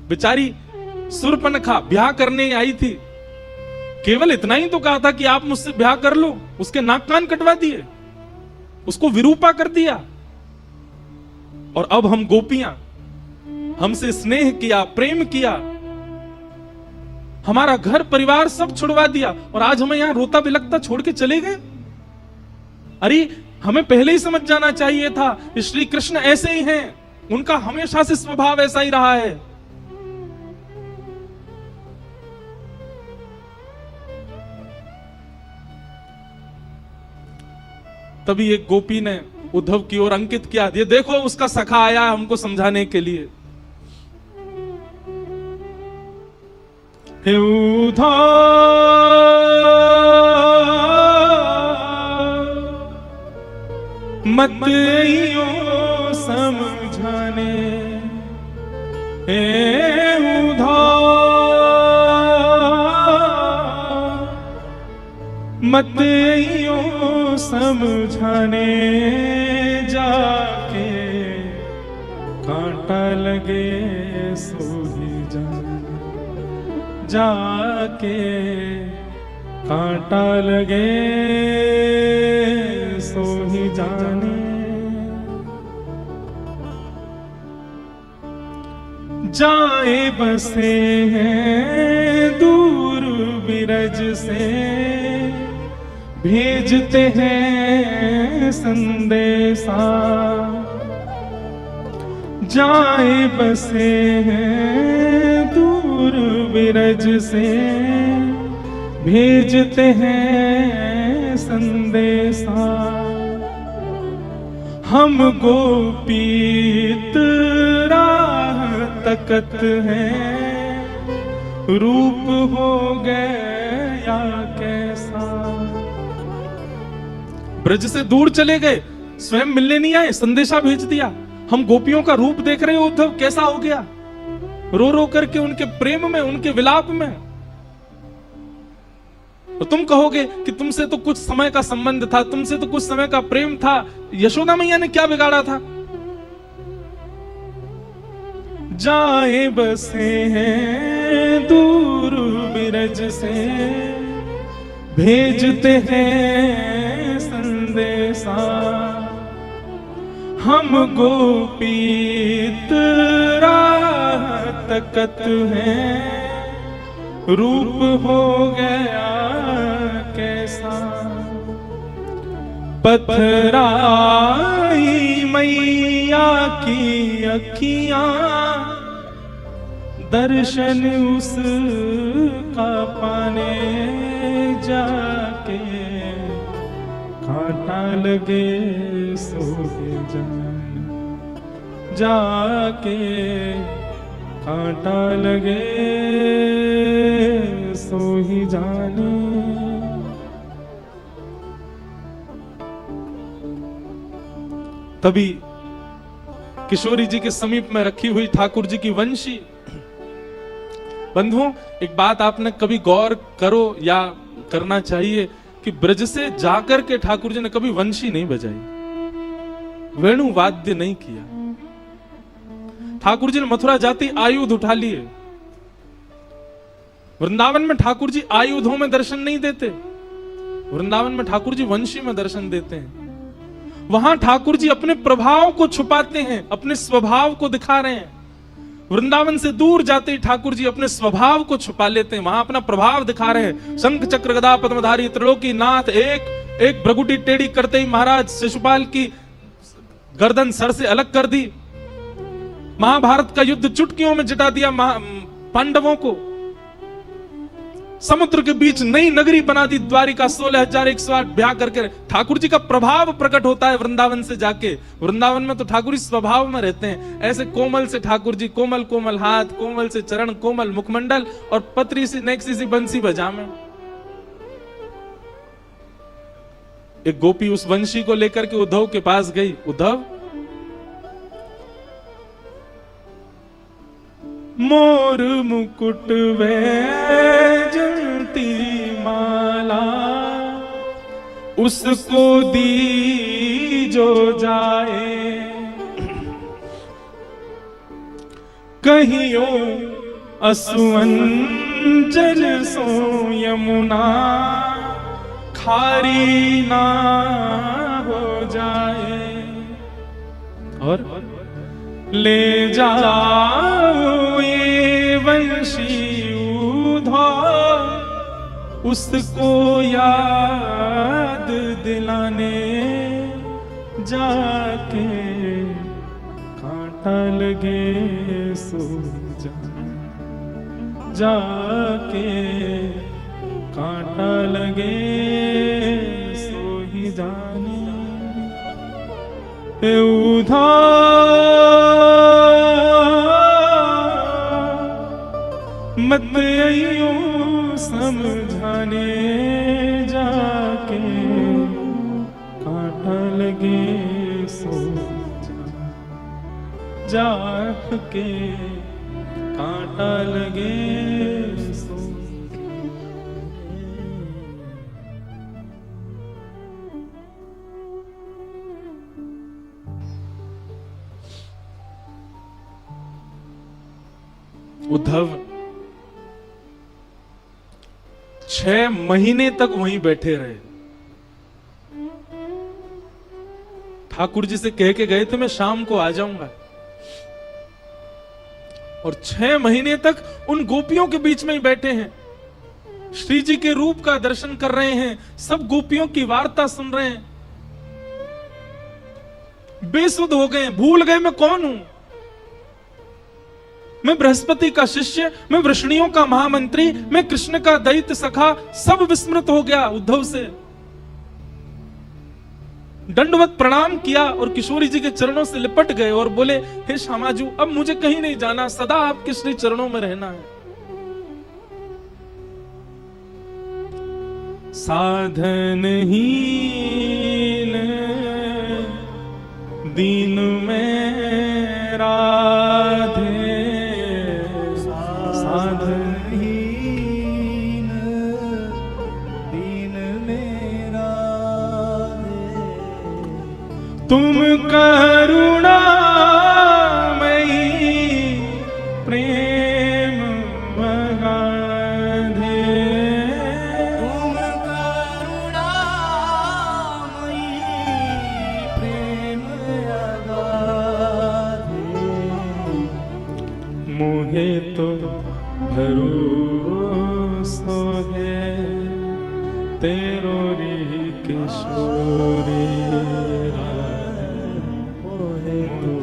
बेचारी शूर्पणखा ब्याह करने आई थी, केवल इतना ही तो कहा था कि आप मुझसे ब्याह कर लो, उसके नाक कान कटवा दिए, उसको विरूपा कर दिया। और अब हम गोपियां, हमसे स्नेह किया, प्रेम किया, हमारा घर परिवार सब छुड़वा दिया और आज हमें यहां रोता बिलखता छोड़ के चले गए। अरे हमें पहले ही समझ जाना चाहिए था, श्री कृष्ण ऐसे ही हैं, उनका हमेशा से स्वभाव ऐसा ही रहा है। तभी एक गोपी ने उद्धव की ओर अंकित किया, ये देखो उसका सखा आया हमको समझाने के लिए। हे उद्धव मत यो समझाने, हे उद्धव मत यो समझाने, जाके कांटा लगे सो ही जाने, जाके कांटा लगे सो ही जाने। जाए बसे हैं दूर बिरज से, भेजते हैं संदेशा, जाए बसे हैं दूर बिरज से, भेजते हैं संदेशा। हम गोपीत राह तकत हैं, रूप हो गया कैसा। ब्रज से दूर चले गए, स्वयं मिलने नहीं आए, संदेशा भेज दिया। हम गोपियों का रूप देख रहे हो उद्धव कैसा हो गया, रो रो करके उनके प्रेम में, उनके विलाप में। तो तुम कहोगे कि तुमसे तो कुछ समय का संबंध था, तुमसे तो कुछ समय का प्रेम था, यशोदा मैया ने क्या बिगाड़ा था? जाए बसे हैं दूर बिरज से, भेजते हैं संदेशा। हम गोपीत राह तकत हैं, रूप हो गया कैसा। पथराई मैया की अखियां, दर्शन उसका पाने जाके, कांटा लगे सो जाए, जाके कांटा लगे सो ही जाने। तभी किशोरी जी के समीप में रखी हुई ठाकुर जी की वंशी। बंधुओं, एक बात आपने कभी गौर करो या करना चाहिए कि ब्रज से जाकर के ठाकुर जी ने कभी वंशी नहीं बजाई, वेणु वाद्य नहीं किया। ठाकुर जी ने मथुरा जाती आयुध उठा लिए। वृंदावन में ठाकुर जी आयुधों में दर्शन नहीं देते, वृंदावन में ठाकुर जी वंशी में दर्शन देते हैं। वहां ठाकुर जी अपने प्रभाव को छुपाते हैं, अपने स्वभाव को दिखा रहे हैं। वृंदावन से दूर जाते ही ठाकुर जी अपने स्वभाव को छुपा लेते हैं, वहां अपना प्रभाव दिखा रहे हैं। शंख चक्र गदा पद्मधारी त्रिलोकी नाथ, एक एक भ्रगुटी टेढ़ी करते ही महाराज शिशुपाल की गर्दन सर से अलग कर दी। महाभारत का युद्ध चुटकियों में जिता दिया पांडवों को। समुद्र के बीच नई नगरी बना दी द्वारिका, 16,108 ब्याह करके। ठाकुर जी का प्रभाव प्रकट होता है वृंदावन से जाके। वृंदावन में तो ठाकुर जी स्वभाव में रहते हैं। ऐसे कोमल से ठाकुर जी, कोमल कोमल हाथ, कोमल से चरण, कोमल मुखमंडल और पतरी सी नेक्सी सी बंसी बजामे। एक गोपी उस वंशी को लेकर के उद्धव के पास गई। उद्धव, मोर मुकुट वैजंती माला, उसको दी जो जाए, कहियो असुअंजल सो यमुना, खारी ना हो जाए। और ले जाओ ये वंशी उद्धव, उसको याद दिलाने जाके, कांटा लगे सो जाके, कांटा लगे सो ही जाने। मत आइयो समझाने जाके, कांटा लगे सो जाके, कांटा लगे सो। उद्धव 6 महीने तक वहीं बैठे रहे। ठाकुर जी से कह के गए थे मैं शाम को आ जाऊंगा, और 6 महीने तक उन गोपियों के बीच में ही बैठे हैं। श्री जी के रूप का दर्शन कर रहे हैं, सब गोपियों की वार्ता सुन रहे हैं। बेसुध हो गए, भूल गए मैं कौन हूं। मैं बृहस्पति का शिष्य, मैं वृष्णियों का महामंत्री, मैं कृष्ण का दैत्य सखा, सब विस्मृत हो गया उद्धव से। दंडवत प्रणाम किया और किशोरी जी के चरणों से लिपट गए और बोले, हे श्यामाजू, अब मुझे कहीं नहीं जाना, सदा आपके श्री चरणों में रहना है। साधनहीन दीन में राधे, साधनहीन दीन में राधे, तुम करुणामयी प्रेम अगाधे, तुम करुणामयी प्रेम अगाधे, मोहे तो भरोसा है तेरो री किशोरी, मोहे तो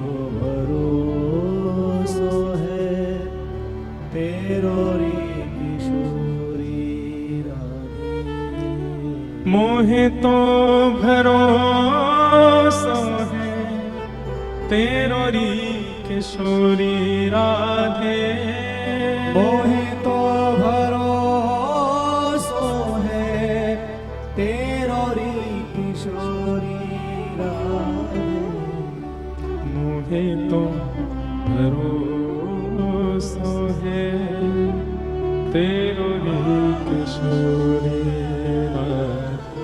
भरोसा है तेरो री किशोरी राधे, मोहे तो भरोसा है तेरो री किशोरी राधे, मोहे तो भरोसा है तेरो री किशोरी राधे, मोहे तो भरोसा है तेरो री किशोरी राधे।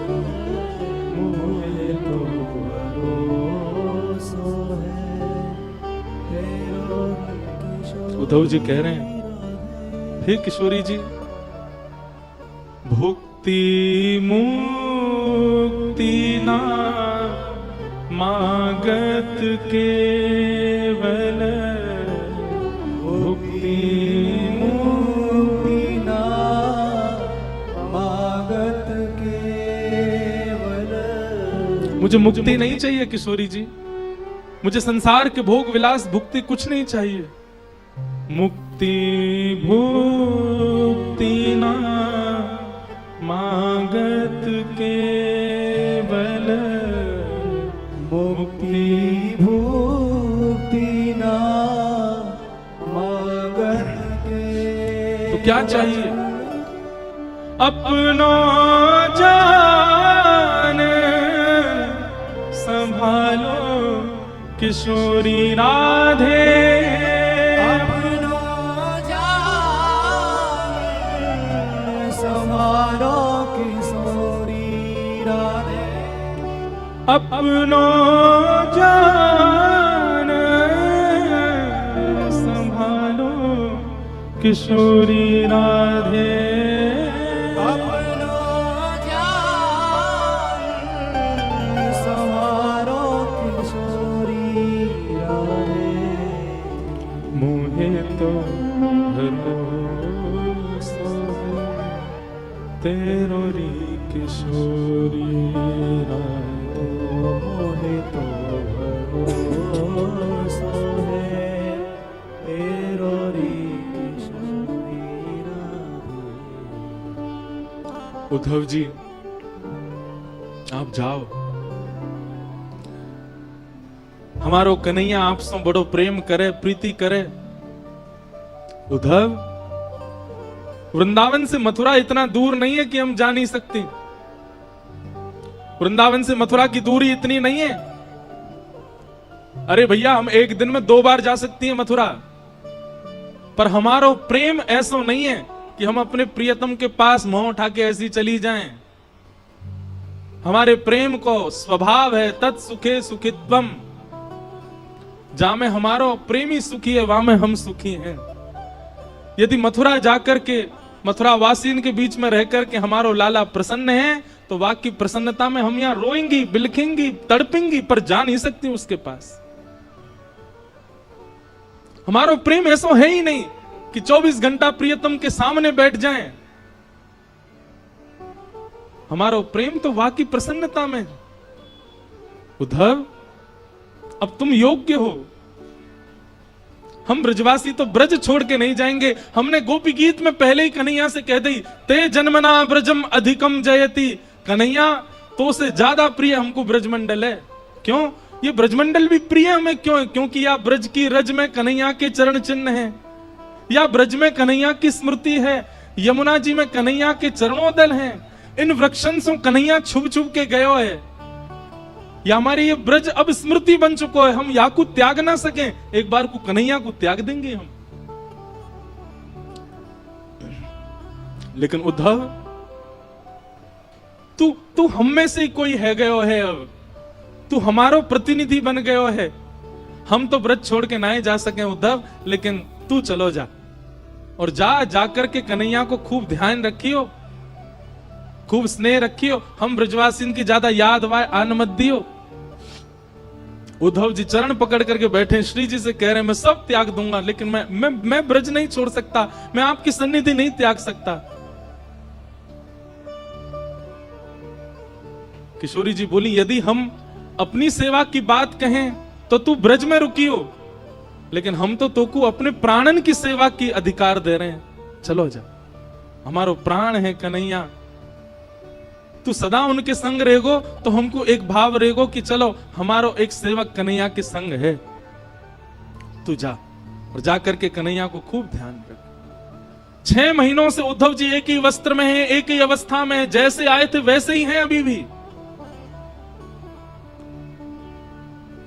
उद्धव जी कह रहे हैं, हे किशोरी जी, भुक्ति मुक्ति ना मागत केवल, भुक्ति मुक्ति ना मागत केवल। मुझे मुक्ति नहीं चाहिए किशोरी जी, मुझे संसार के भोग विलास भुक्ति कुछ नहीं चाहिए। मुक्ति भुक्ति ना मागत केवल, मुक्ति भुक्ति ना मागत केवल। तो क्या चाहिए? अपनो जान संभालो किशोरी राधे, अपनो जान संभालो किशोरी राधे, अपनो जान संभालो किशोरी राधे, अपनो जान संभालो किशोरी राधे। मोहे तो भरोसा है तेरो री किशोरी राधे, मोहे तो भरोसा है तेरो री किशोरी राधे। उद्धव जी आप जाओ, हमारो कन्हैया आपसे बड़ो प्रेम करे, प्रीति करे। उद्धव, वृंदावन से मथुरा इतना दूर नहीं है कि हम जा नहीं सकते। वृंदावन से मथुरा की दूरी इतनी नहीं है। अरे भैया, हम एक दिन में 2 बार जा सकती हैं मथुरा, पर हमारो प्रेम ऐसा नहीं है कि हम अपने प्रियतम के पास मुंह उठा के ऐसी चली जाएं। हमारे प्रेम को स्वभाव है तत्सुखे सुखित्वम, जहां में हमारो प्रेमी सुखी है वहां में हम सुखी हैं। यदि मथुरा जाकर के मथुरा वासियों के बीच में रहकर के हमारो लाला प्रसन्न है, तो वाकई प्रसन्नता में हम यहां रोएंगी, बिलखेंगी, तड़पेंगी, पर जा नहीं सकती उसके पास। हमारो प्रेम ऐसा है ही नहीं कि 24 घंटा प्रियतम के सामने बैठ जाएं। हमारो प्रेम तो वाकई प्रसन्नता में। उद्धव, अब तुम योग्य हो। हम ब्रजवासी तो ब्रज छोड़ के नहीं जाएंगे। हमने गोपी गीत में पहले ही कन्हैया से कह दी, ते जन्मना ब्रजम अधिकम जयति। कन्हैया, तो से ज्यादा प्रिय हमको ब्रजमंडल है। क्यों? ये ब्रजमंडल भी प्रिय हमें क्यों है? क्योंकि या ब्रज की रज में कन्हैया के चरण चिन्ह है, या ब्रज में कन्हैया की स्मृति है, यमुना जी में कन्हैया के चरणोदल हैं। इन वृक्षन से कन्हैया छुप छुप के गयो है। या हमारे ये ब्रज अब स्मृति बन चुको है, हम या को त्याग ना सके, एक बार को कन्हैया को त्याग देंगे हम। लेकिन उद्धव, तू हम में से कोई है गयो है। अब तू हमारो प्रतिनिधि बन गयो है। हम तो ब्रज छोड़ के ना ही जा सके उद्धव, लेकिन तू चलो जा, और जाकर के कन्हैया को खूब ध्यान रखियो, खूब स्नेह रखियो। हम ब्रजवासियों की ज्यादा याद आन मत दियो। उद्धव जी चरण पकड़ करके बैठे, श्री जी से कह रहे हैं, मैं सब त्याग दूंगा, लेकिन मैं ब्रज नहीं छोड़ सकता, मैं आपकी सन्निधि नहीं त्याग सकता। किशोरी जी बोली, यदि हम अपनी सेवा की बात कहें तो तू ब्रज में रुकियो, लेकिन हम तो तोको अपने प्राणन की सेवा की अधिकार दे रहे हैं। चलो जा, हमारो प्राण है कन्हैया, तू सदा उनके संग रहेगो तो हमको एक भाव रहेगो कि चलो हमारो एक सेवक कन्हैया के संग है। तू जा, और जाकर के कन्हैया को खूब ध्यान रख। 6 महीनों से उद्धव जी एक ही वस्त्र में हैं, एक ही अवस्था में हैं, जैसे आए थे वैसे ही हैं अभी भी।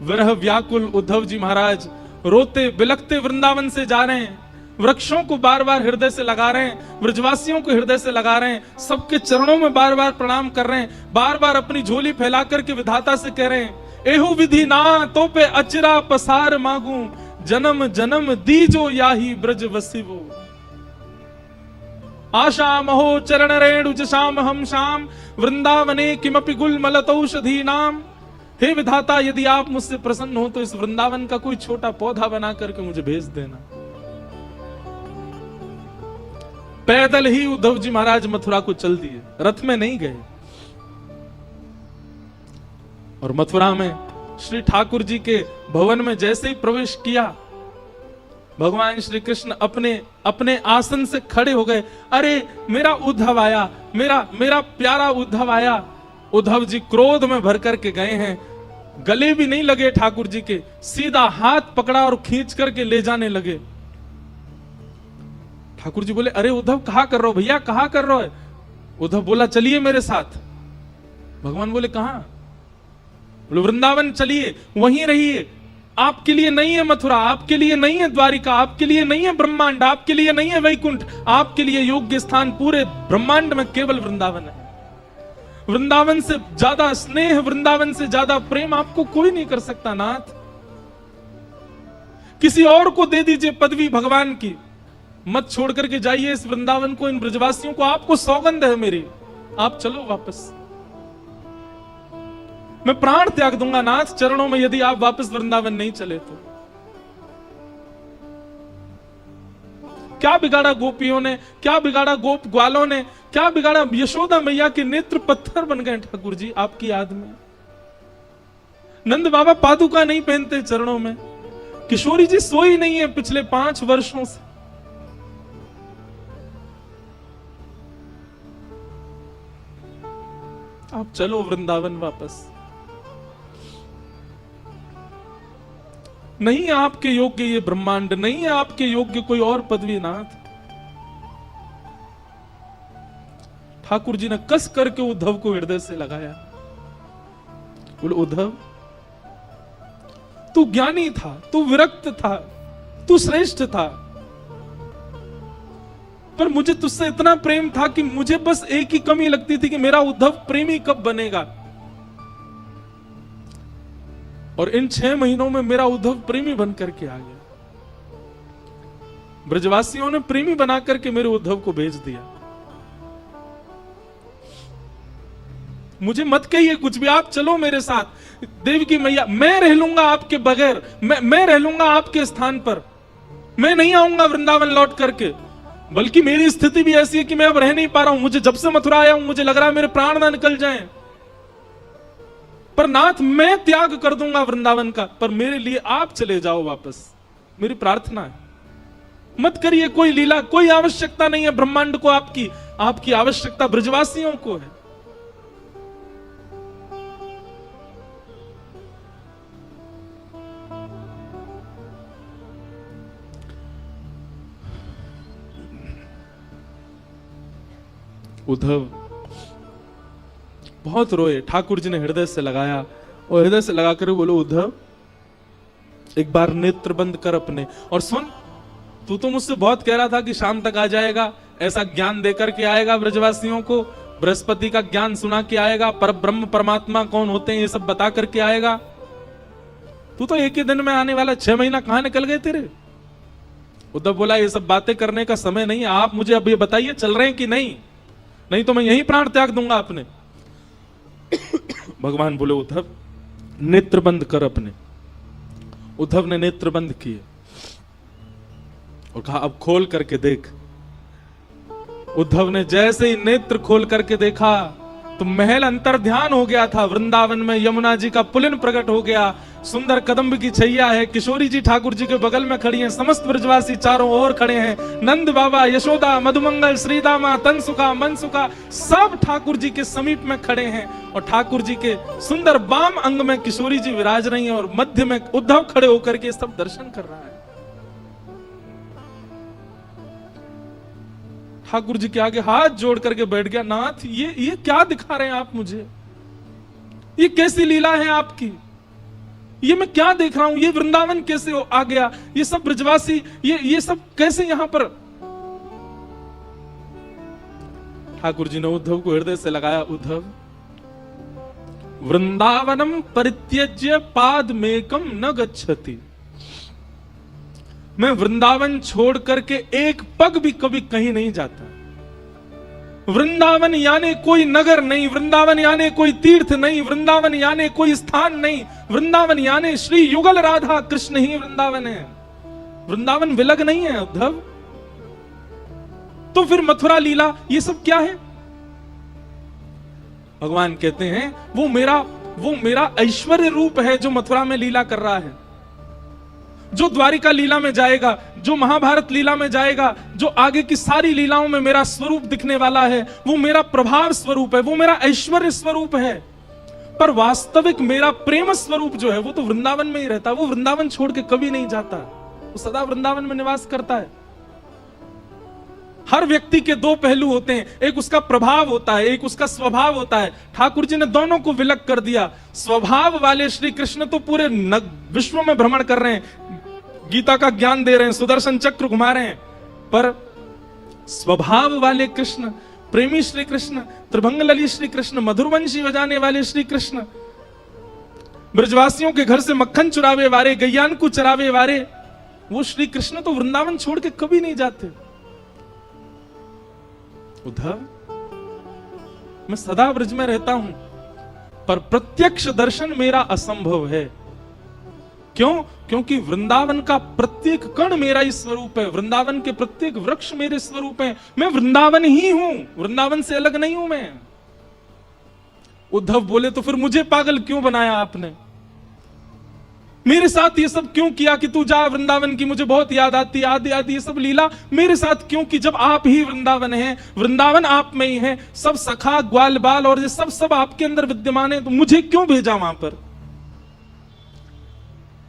विरह व्याकुल उद्धव जी महाराज रोते बिलखते वृंदावन से जा रहे हैं। वृक्षों को बार बार हृदय से लगा रहे हैं, ब्रजवासियों को हृदय से लगा रहे हैं, सबके चरणों में बार बार प्रणाम कर रहे हैं, बार बार अपनी झोली फैला करके विधाता से कह रहे हैं, एहु विधि ना तो पे अचरा पसार मांगू, जन्म जन्म दीजो याही ब्रज वसिवो। आशा महो चरण रेणु जशाम हम शाम वृंदावने किमपि गुलमलतौषधी नाम। हे विधाता, यदि आप मुझसे प्रसन्न हो तो इस वृंदावन का कोई छोटा पौधा बना करके मुझे भेज देना। पैदल ही उद्धव जी महाराज मथुरा को चल दिए, रथ में नहीं गए। और मथुरा में श्री ठाकुर जी के भवन में जैसे ही प्रवेश किया, भगवान श्री कृष्ण अपने अपने आसन से खड़े हो गए। अरे मेरा उद्धव आया, मेरा प्यारा उद्धव आया। उद्धव जी क्रोध में भर करके गए हैं, गले भी नहीं लगे ठाकुर जी के, सीधा हाथ पकड़ा और खींच करके ले जाने लगे। ठाकुर जी बोले, अरे उद्धव कहां कर रहे हो भैया, कहां कर रहे हो? उद्धव बोला, चलिए मेरे साथ। भगवान बोले, कहां? बोले, वृंदावन चलिए, वहीं रहिए। आपके लिए नहीं है मथुरा, आपके लिए नहीं है द्वारिका, आपके लिए नहीं है ब्रह्मांड, आपके लिए नहीं है वैकुंठ, आपके लिए योग्य स्थान पूरे ब्रह्मांड में केवल वृंदावन है। वृंदावन से ज्यादा स्नेह, वृंदावन से ज्यादा प्रेम आपको कोई नहीं कर सकता नाथ। किसी और को दे दीजिए पदवी भगवान की, मत छोड़ करके जाइए इस वृंदावन को, इन ब्रजवासियों को। आपको सौगंध है मेरी, आप चलो वापस। मैं प्राण त्याग दूंगा नाथ चरणों में, यदि आप वापस वृंदावन नहीं चले तो। क्या बिगाड़ा गोपियों ने, क्या बिगाड़ा गोप ग्वालों ने, क्या बिगाड़ा? यशोदा मैया के नेत्र पत्थर बन गए ठाकुर जी आपकी याद में। नंद बाबा पादुका नहीं पहनते चरणों में। किशोरी जी सोई नहीं है पिछले 5 वर्षों से। आप चलो वृंदावन वापस। नहीं है आपके योग्य ये ब्रह्मांड, नहीं है आपके योग्य कोई और पदवी नाथ। ठाकुर जी ने कस करके उद्धव को हृदय से लगाया। बोले, उद्धव तू ज्ञानी था, तू विरक्त था, तू श्रेष्ठ था, पर मुझे तुझसे इतना प्रेम था कि मुझे बस एक ही कमी लगती थी कि मेरा उद्धव प्रेमी कब बनेगा। और इन 6 महीनों में मेरा उद्धव प्रेमी बन करके आ गया। ब्रजवासियों ने प्रेमी बना करके मेरे उद्धव को भेज दिया। मुझे मत कहिए कुछ भी, आप चलो मेरे साथ। देवी की मैया, मैं रह लूंगा आपके बगैर, मैं रह लूंगा आपके स्थान पर। मैं नहीं आऊंगा वृंदावन लौट करके, बल्कि मेरी स्थिति भी ऐसी है कि मैं अब रह नहीं पा रहा हूं। मुझे जब से मथुरा आया हूं मुझे लग रहा है मेरे प्राण ना निकल जाएं। पर नाथ मैं त्याग कर दूंगा वृंदावन का, पर मेरे लिए आप चले जाओ वापस, मेरी प्रार्थना है। मत करिए कोई लीला, कोई आवश्यकता नहीं है ब्रह्मांड को आपकी, आपकी आवश्यकता ब्रजवासियों को है। उद्धव बहुत रोए, ठाकुर जी ने हृदय से लगाया और हृदय से लगाकर बोलो, उद्धव एक बार नेत्र बंद कर अपने और सुन। तू तो मुझसे बहुत कह रहा था कि शाम तक आ जाएगा, ऐसा ज्ञान देकर के आएगा ब्रजवासियों को, बृहस्पति का ज्ञान सुना के आएगा, पर ब्रह्म परमात्मा कौन होते हैं ये सब बता करके आएगा। तू तो एक ही दिन में आने वाला, 6 महीना कहां निकल गए तेरे? उद्धव बोला, ये सब बातें करने का समय नहीं है, आप मुझे अब ये बताइए चल रहे हैं कि नहीं, नहीं तो मैं यही प्राण त्याग दूंगा अपने। भगवान बोले, उद्धव नेत्र बंद कर अपने। उद्धव ने नेत्र बंद किए और कहा, अब खोल करके देख। उद्धव ने जैसे ही नेत्र खोल करके देखा तो महल अंतर ध्यान हो गया था। वृंदावन में यमुना जी का पुलिन प्रकट हो गया, सुंदर कदम्ब की छैया है, किशोरी जी ठाकुर जी के बगल में खड़ी हैं, समस्त ब्रजवासी चारों ओर खड़े हैं, नंद बाबा, यशोदा, मधुमंगल, श्रीदामा, तनसुका, मनसुका सब ठाकुर जी के समीप में खड़े हैं। और ठाकुर जी के सुंदर वाम अंग में किशोरी जी विराज रही हैं और मध्य में उद्धव खड़े होकर के सब दर्शन कर रहा है। ठाकुर जी के आगे हाथ जोड़ करके बैठ गया, नाथ ये क्या दिखा रहे हैं आप मुझे? ये कैसी लीला है आपकी? ये मैं क्या देख रहा हूं? ये वृंदावन कैसे आ गया? ये सब ब्रजवासी, ये सब कैसे यहां पर? ठाकुर जी ने उद्धव को हृदय से लगाया, उद्धव वृंदावनम परित्यज्य पादमेकम न गच्छति। मैं वृंदावन छोड़ करके एक पग भी कभी कहीं नहीं जाता। वृंदावन यानी कोई नगर नहीं, वृंदावन यानी कोई तीर्थ नहीं, वृंदावन यानी कोई स्थान नहीं, वृंदावन यानी श्री युगल राधा कृष्ण ही वृंदावन है। वृंदावन विलग नहीं है उद्धव। तो फिर मथुरा लीला ये सब क्या है? भगवान कहते हैं वो मेरा ऐश्वर्य रूप है जो मथुरा में लीला कर रहा है। जो द्वारिका लीला में जाएगा, जो महाभारत लीला में जाएगा, जो आगे की सारी लीलाओं में मेरा स्वरूप दिखने वाला है, वो मेरा प्रभाव स्वरूप है, वो मेरा ऐश्वर्य स्वरूप है। पर वास्तविक मेरा प्रेम स्वरूप जो है वो तो वृंदावन में ही रहता है। वो वृंदावन छोड़ के कभी नहीं जाता, वो सदा वृंदावन में निवास करता है। हर व्यक्ति के दो पहलू होते हैं, एक उसका प्रभाव होता है, एक उसका स्वभाव होता है। ठाकुर जी ने दोनों को विलग कर दिया। स्वभाव वाले श्री कृष्ण तो पूरे विश्व में भ्रमण कर रहे हैं, गीता का ज्ञान दे रहे हैं, सुदर्शन चक्र घुमा रहे हैं। पर स्वभाव वाले कृष्ण, प्रेमी श्री कृष्ण, त्रिभंग ललित श्री कृष्ण, मधुरवंशी बजाने वाले श्री कृष्ण, ब्रजवासियों के घर से मक्खन चुरावे वाले, गैयान को चरावे वाले, वो श्री कृष्ण तो वृंदावन छोड़ के कभी नहीं जाते। उद्धव, मैं सदा ब्रज में रहता हूं, पर प्रत्यक्ष दर्शन मेरा असंभव है। क्यों? क्योंकि वृंदावन का प्रत्येक कण मेरा ही स्वरूप है, वृंदावन के प्रत्येक वृक्ष मेरे स्वरूप हैं। मैं वृंदावन ही हूं, वृंदावन से अलग नहीं हूं मैं। उद्धव बोले तो फिर मुझे पागल क्यों बनाया आपने? मेरे साथ ये सब क्यों किया कि तू जा वृंदावन की मुझे बहुत याद आती, आदि आदि ये सब लीला मेरे साथ क्यों की, जब आप ही वृंदावन है, वृंदावन आप में ही है, सब सखा ग्वाल बाल और ये सब आपके अंदर विद्यमान है, तो मुझे क्यों भेजा वहां पर?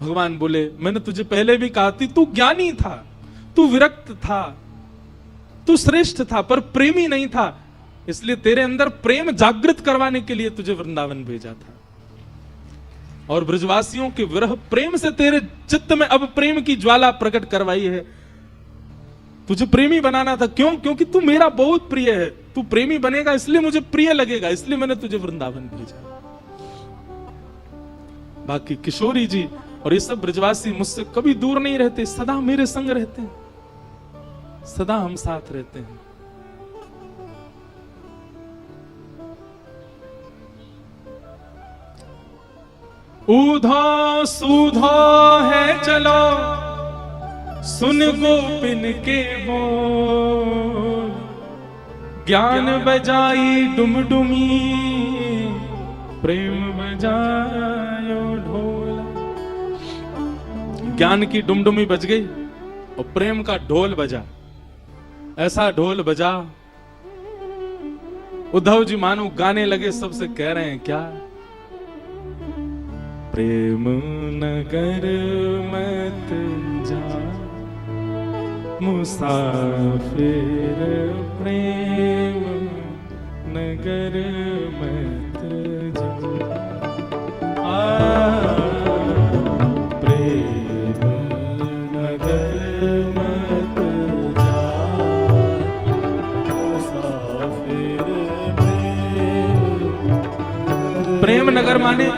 भगवान बोले मैंने तुझे पहले भी कहा थी, तू ज्ञानी था, तू विरक्त था, तू श्रेष्ठ था, पर प्रेमी नहीं था। इसलिए तेरे अंदर प्रेम जागृत करवाने के लिए तुझे वृंदावन भेजा था। और ब्रजवासियों के विरह प्रेम से तेरे चित्त में अब प्रेम की ज्वाला प्रकट करवाई है। तुझे प्रेमी बनाना था। क्यों? क्योंकि तू मेरा बहुत प्रिय है। तू प्रेमी बनेगा इसलिए मुझे प्रिय लगेगा, इसलिए मैंने तुझे वृंदावन भेजा। बाकी किशोरी जी और ये सब ब्रजवासी मुझसे कभी दूर नहीं रहते, सदा मेरे संग रहते हैं, सदा हम साथ रहते हैं। ऊधो सूधो है चलो सुन गोपिन के बोल, ज्ञान बजाई डुमडुमी प्रेम बजायो ढोल। ज्ञान की डुमडुमी बज गई और प्रेम का ढोल बजा। ऐसा ढोल बजा उद्धव जी मानो गाने लगे, सबसे कह रहे हैं क्या? प्रेम नगर मत जा मुसाफिर, प्रेम नगर मत जा, प्रेम नगर मत जा मुसाफिर, प्रेम नगर माने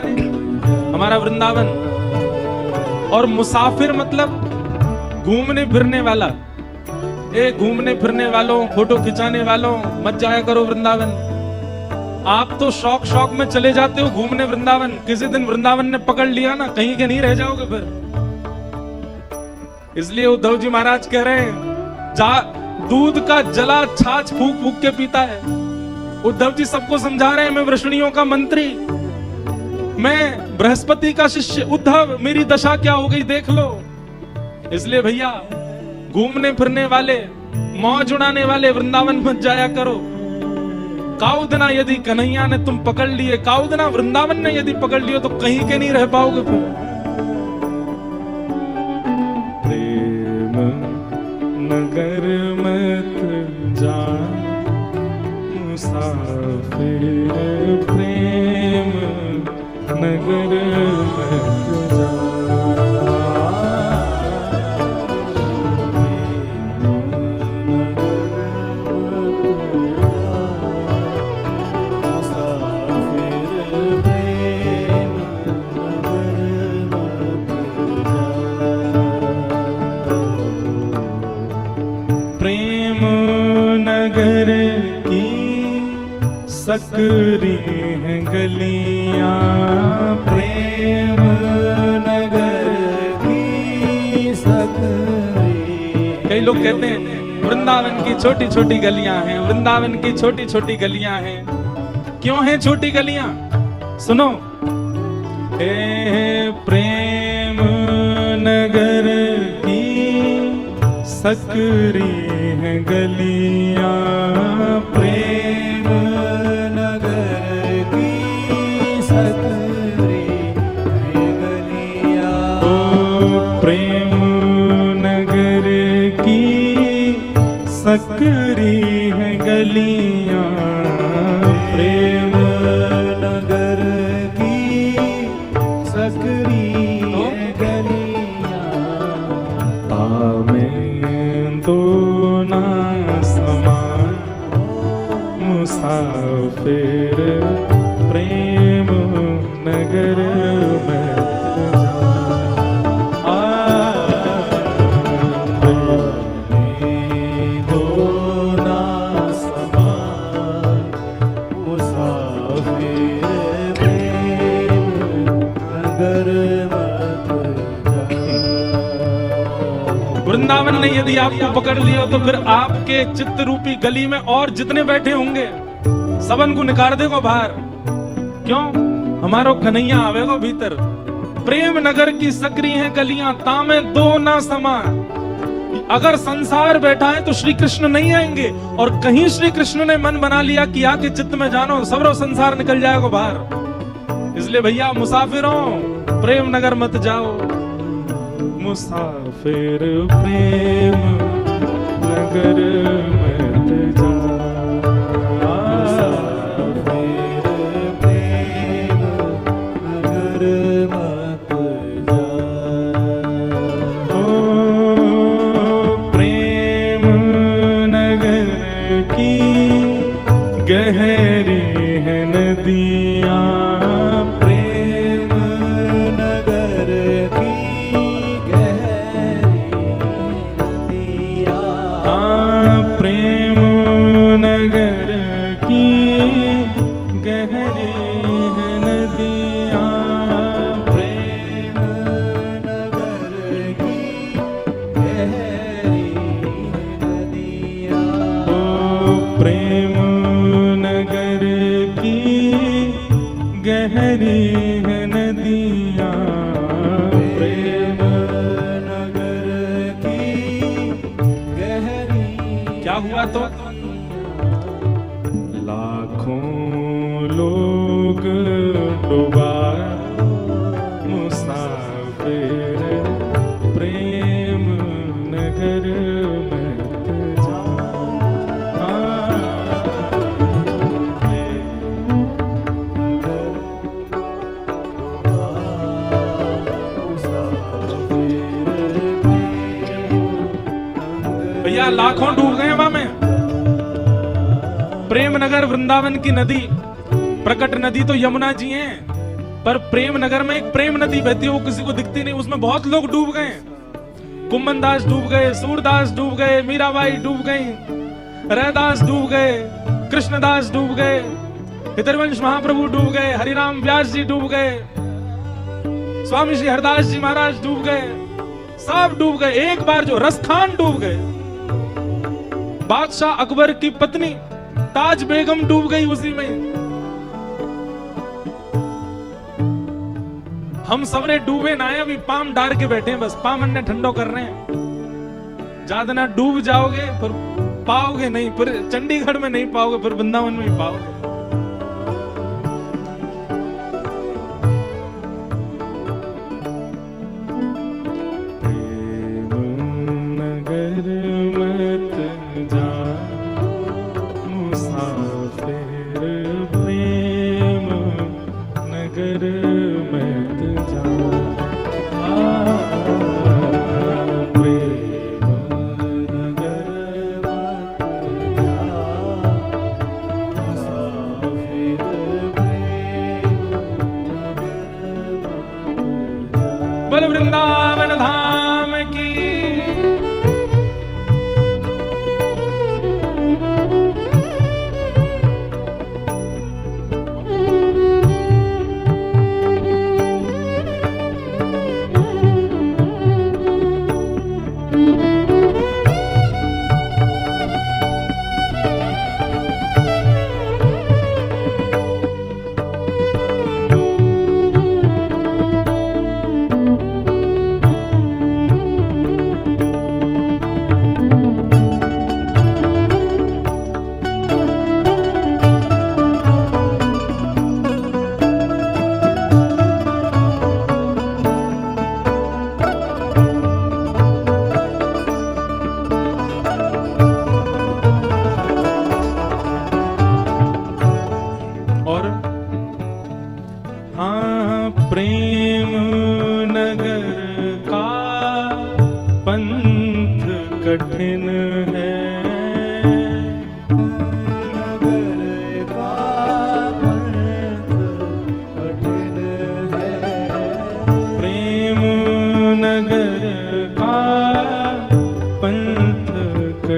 हमारा वृंदावन, और मुसाफिर मतलब घूमने फिरने वाला। ए घूमने फिरने वालों, फोटो खिंचाने वालों, मत जाया करो वृंदावन। आप तो शौक शौक में चले जाते हो घूमने वृंदावन, किसी दिन वृंदावन ने पकड़ लिया ना, कहीं के नहीं रह जाओगे फिर। इसलिए उद्धव जी महाराज कह रहे हैं दूध का जला छाछ फूक फूक के पीता है। उद्धव जी सबको समझा रहे हैं मैं वृष्णियों का मंत्री, मैं बृहस्पति का शिष्य। उद्धव मेरी दशा क्या हो गई देख लो। इसलिए भैया घूमने फिरने वाले, मौज उड़ाने वाले वृंदावन मत जाया करो। काउदना यदि कन्हैया ने तुम पकड़ लिए, काउदना वृंदावन ने यदि पकड़ लियो तो कहीं के नहीं रह पाओगे फिर। प्रेम नगर मत जा मुसाफिर, प्रेम नगर मत जा, नगर की सकरी हैं गलियां, प्रेम नगर की सकरी। कई लोग कहते हैं वृंदावन की छोटी छोटी गलियां हैं, वृंदावन की छोटी छोटी गलियां हैं। क्यों हैं छोटी गलियां? सुनो, प्रेम नगर की सकरी हैं गलियां, प्रेम नगर की सकरी है गलियां। प्रेम नगर की सकरी हैं गलियां, प्रेम नगर की सकरी है गलियां। तामें दो ना समान मुसाफिर प्रेम नगर में दो ना समान मुसाफिर प्रेम नगर मत जा। वृंदावन ने यदि आपको पकड़ लिया तो फिर आपके चित्त रूपी गली में और जितने बैठे होंगे सबन को निकाल देगो बाहर। क्यों? हमारो कन्हैया आवेगो भीतर। प्रेम नगर की सकरी हैं गलियां, तामे दो ना समा। अगर संसार बैठा है तो श्री कृष्ण नहीं आएंगे, और कहीं श्री कृष्ण ने मन बना लिया कि आके चित्त में जानो, सबरो संसार निकल जाएगा बाहर। इसलिए भैया मुसाफिरों प्रेम नगर मत जाओ, मुसाफिर प्रेम नगर मत जाओ। प्रेम नगर मत जा। प्रेम नगर की गहरी है नदियां, प्रेम नगर की गहरी नदियां। प्रेम नगर की गहरी है नदियां, प्रेम नगर की गहरी नदियां। प्रेम नगर की गहरी है नदियां, प्रेम नगर की गहरी। क्या हुआ तो? लाखों लोग डूबा मुसाफिर प्रेम नगर मत जा। भैया लाखों डूब गए वहां में। प्रेम नगर वृंदावन की नदी, प्रकट नदी तो यमुना जी हैं, पर प्रेम नगर में एक प्रेम नदी बहती है, वो किसी को दिखती नहीं, उसमें बहुत लोग डूब गए। कुम्मन दास डूब गए, सूरदास डूब गए, मीराबाई डूब गई, रैदास डूब गए, कृष्णदास डूब गए, हितरवंश महाप्रभु डूब गए, हरिराम व्यास जी डूब गए, स्वामी श्री हरदास जी महाराज डूब गए, सब डूब गए। एक बार जो रसखान डूब गए, बादशाह अकबर की पत्नी ताज बेगम डूब गई उसी में। हम सबरे डूबे ना है, अभी पाम डार के बैठे हैं, बस पामन ने ठंडो कर रहे हैं। ज्यादा ना डूब जाओगे फिर पाओगे नहीं, फिर चंडीगढ़ में नहीं पाओगे, फिर वृंदावन में ही पाओगे। बोल वृंदावन धाम की।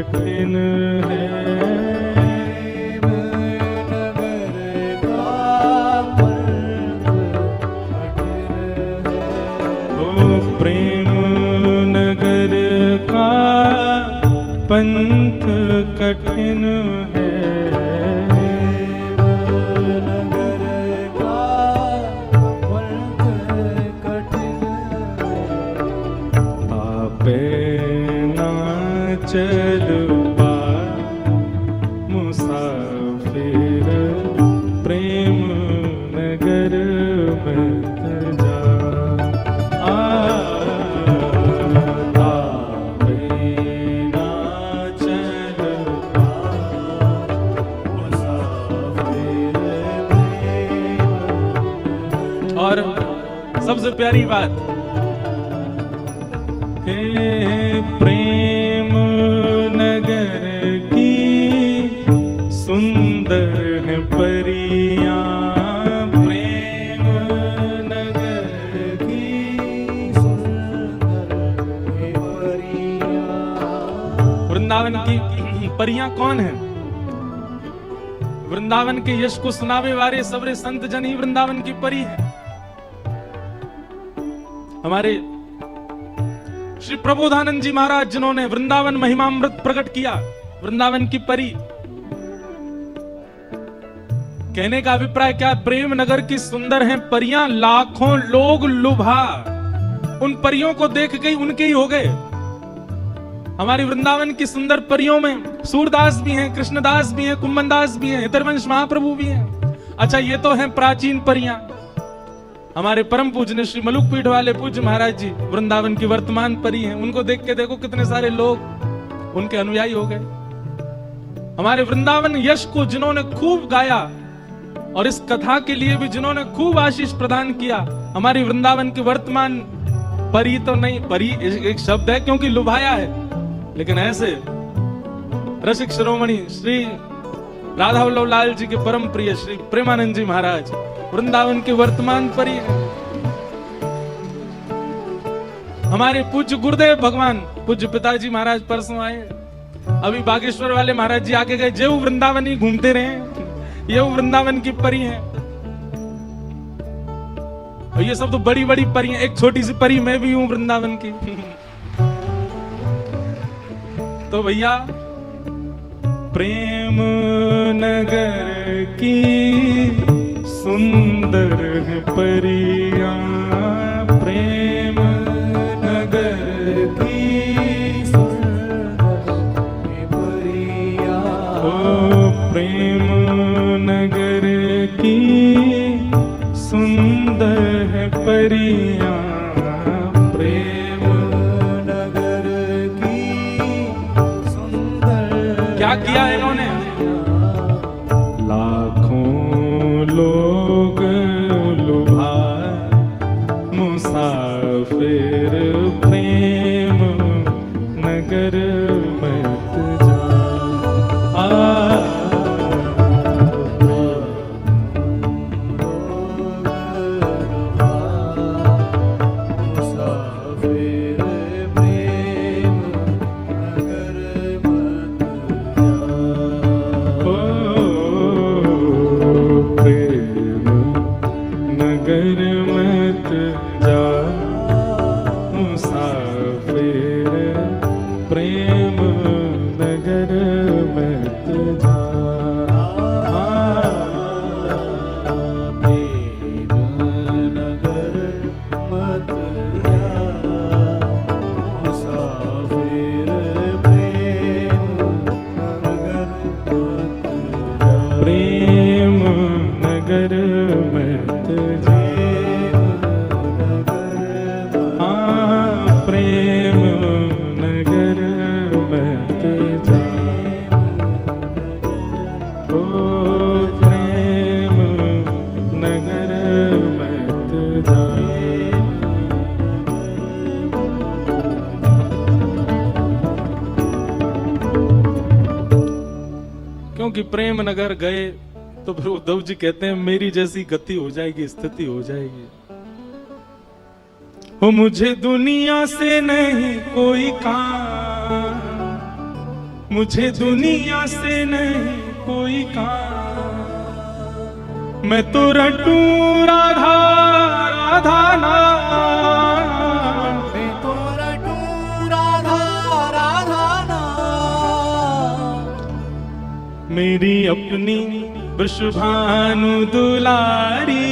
कठिन है। प्रेम नगर का पंथ कठिन है। आपे ना चल पा मुसाफिर प्रेम नगर मत जा। आपे ना चल पा मुसाफिर प्रेम। और सबसे प्यारी बात, प्रेम नगर की सुंदर है परियां। प्रेम नगर की सुंदर है परियां। वृंदावन की परियां कौन है? वृंदावन के यश को सुनावे वाले सबरे संत जन ही वृंदावन की परी है। हमारे श्री प्रबोधानंद जी महाराज जिन्होंने वृंदावन महिमामृत प्रकट किया, वृंदावन की परी। कहने का अभिप्राय क्या? प्रेम नगर की सुंदर हैं परियां, लाखों लोग लुभा उन परियों को देख के उनके ही हो गए। हमारी वृंदावन की सुंदर परियों में सूरदास भी हैं, कृष्णदास भी हैं, कुंभनदास भी हैं, हितरवंश महाप्रभु भी हैं। अच्छा, ये तो हैं प्राचीन परियां। हमारे परम पूज्य श्री मलुक पीठ वाले पूज्य महाराज जी वृंदावन की वर्तमान परी हैं। उनको देख के देखो कितने सारे लोग उनके अनुयायी हो गए। हमारे वृंदावन यश को जिन्होंने खूब गाया और इस कथा के लिए भी जिन्होंने खूब आशीष प्रदान किया, हमारी वृंदावन की वर्तमान परी तो नहीं, परी एक शब्द है क्योंकि लुभाया है, लेकिन ऐसे रसिक शिरोमणि श्री राधा वल्लभ लाल जी के परम प्रिय श्री प्रेमानंद जी महाराज वृंदावन के वर्तमान परी है। हमारे पूज्य गुरुदेव भगवान पूज्य पिताजी महाराज परसों आए, अभी बागेश्वर वाले महाराज जी आके गए, जो वृंदावन ही घूमते रहे, ये वृंदावन की परी है। और ये सब तो बड़ी बड़ी परी हैं, एक छोटी सी परी मैं भी हूं वृंदावन की। तो भैया, प्रेम नगर की सुंदर है परियां। प्रेम नगर की सुंदर है परियां। ओ प्रेम नगर की सुंदर है परियां। प्रेम नगर की सुंदर। क्या किया इन्होंने? लाखों लोग लुभा मुसाफिर प्रेम नगर मत जा। मुसाफिर प्रेम नगर मत जा। प्रेम नगर मत जा मुसाफिर। प्रेम नगर मत जा। प्रेम नगर मत जा मुसाफिर। प्रेम नगर मत जा। प्रेम नगर मत जा। प्रेम नगर मत जा। ओ प्रेम नगर मत जा। क्योंकि प्रेम नगर गए तो फिर उद्धव जी कहते हैं मेरी जैसी गति हो जाएगी, स्थिति हो जाएगी। हो मुझे दुनिया से नहीं कोई काम। मुझे दुनिया से नहीं कोई काम, मैं तो रटू राधा राधा नाम, मैं तो रटू राधा राधा नाम। मेरी अपनी वृषभानु दुलारी,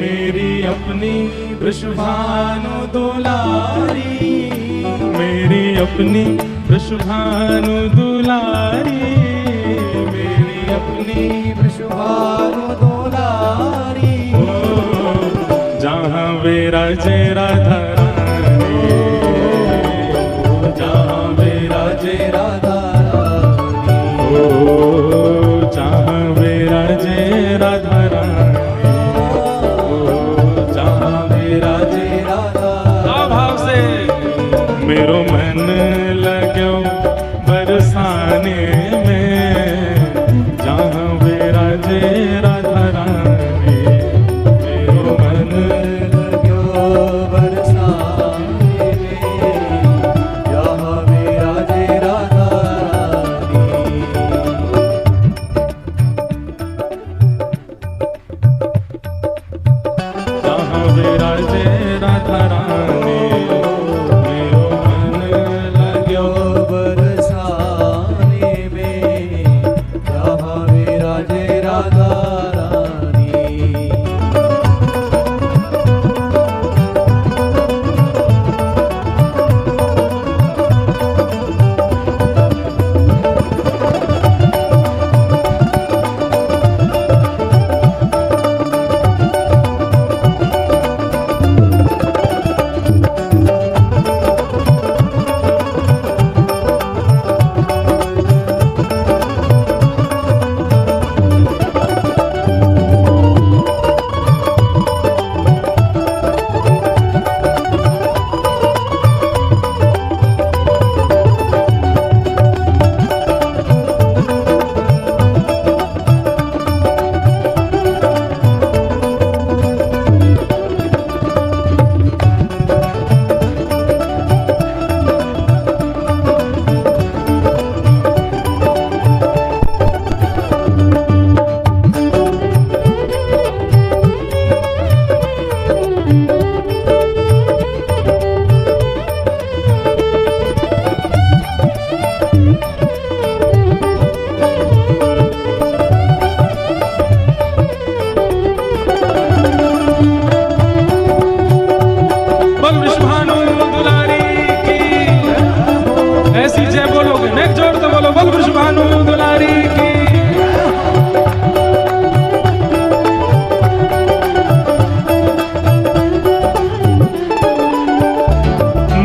मेरी अपनी वृषभानु दुलारी, मेरी अपनी वृषभानु दुलारी, मेरी अपनी वृषभानु दुलारी। जहाँ विराजे राधा रानी, जहाँ विराजे राधा ओ जहाँ विराजे राधा रानी, ओ जहाँ विराजे राधा। भाव से मेरो मन लगो बरसाने में, जहाँ विराजे राधा रानी, मेरो मन लगो बरसाने में, जहाँ विराजे राधा रानी। जहाँ विराजे राधा रानी, मेरो मन लगो बरसाने में, जहाँ विराजे राधा रानी। बोल विश्वभानु दुलारी की, ऐसी जय बोलोगे नेक जोड़ तो बोलो, बोल विश्वभानु दुलारी की।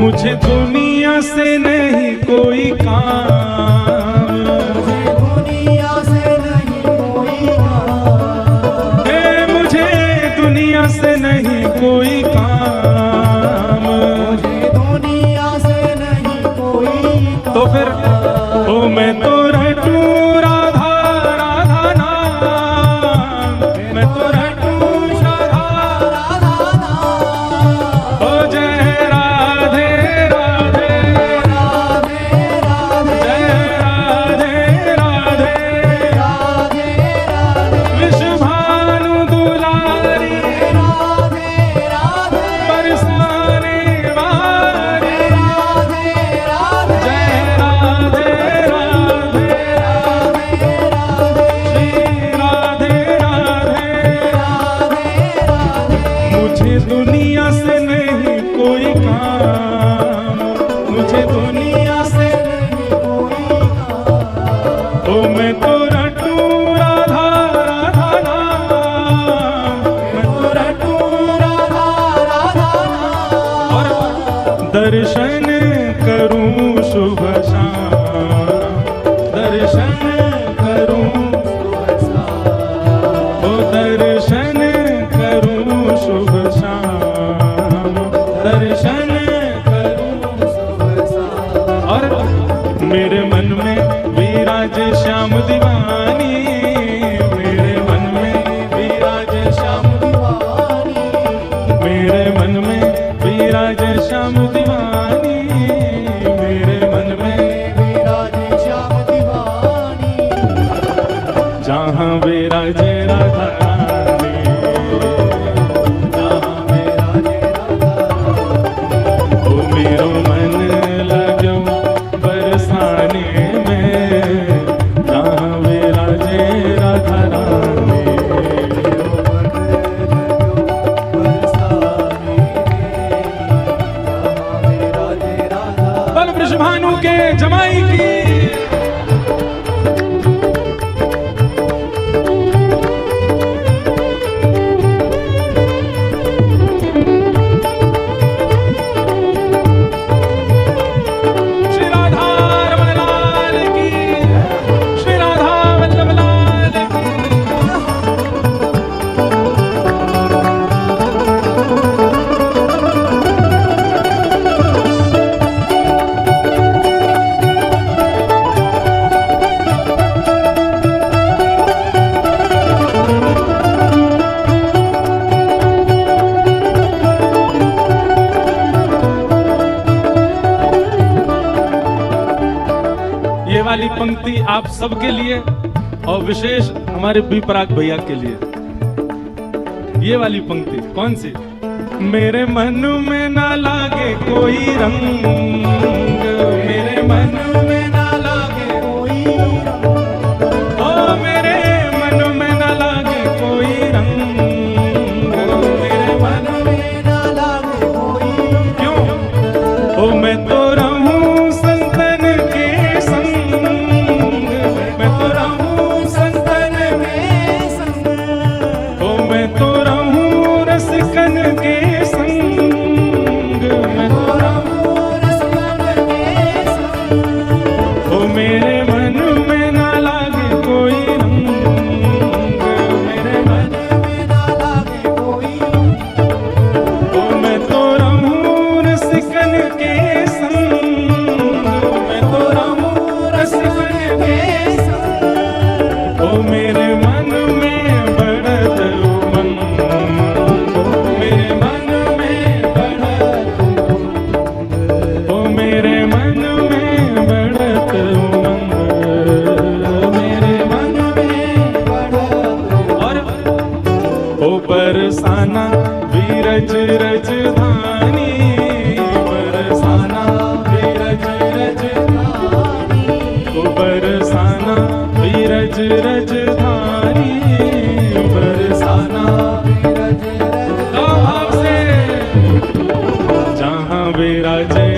मुझे दुनिया से नहीं कोई काम, मुझे दुनिया से नहीं कोई काम, हे मुझे दुनिया से नहीं कोई काम, मुझे दुनिया से नहीं कोई काम। तो फिर ओ मैं तो रटू राधा राधा नाम, मैं तो रटू राधा राधा नाम। ओ जय राधे राधे, राधे राधे जय राधे राधे, राधे राधे विश्वभानु दुलारी, राधे राधे बरसाने वाली, राधे राधे जय राधे राधे, श्री राधे राधे। मुझे दुनिया से नहीं कोई काम, मुझे दुनिया से ओ मैं तो रटू राधा राधा नाम, मैं तो रटू और दर्शन करूं शुभ शाम, दर्शन करूं ओ दर्शन करूं शुभ शाम, दर्शन करूं और मेरे मन में विराज श्याम दीवानी, मेरे मन में विराज श्याम, मेरे मन में विराज श्याम दीवानी, मेरे मन में विराजे पंक्ति आप सबके लिए और विशेष हमारे बी पराग भैया के लिए। ये वाली पंक्ति कौन सी? मेरे मन में ना लागे कोई रंग, मेरे मन में ना लागे कोई रंग, ओ मेरे मन में ना लागे कोई रंग, मेरे मन में ना लागे कोई रंग। क्यों? ओ मैं तो रहूं संतन के संग, मैं तो रहूं संतन के संग, ओ मैं तो रहूं रसिकन के संग, मैं तो रहूं रसिकन के संग, ओ मेरे मन में ना लागे कोई रंग, मेरे मन में ना लागे कोई रंग, ओ मैं तो रहूं रसिकन के संग, मैं तो रहूं रसिकन के संग, ओ मेरे मन में बढ़त उमंग, मेरे मन में बढ़त उमंग, ओ मेरे मन में बढ़त उमंग, मेरे मन में बढ़त। और ओ बरसाना बीरज रजधानी, बरसाना बीरज रजधानी, ओ बरसाना बीरज रजधानी, बरसाना बीरज रजधानी। जहाँ विराजे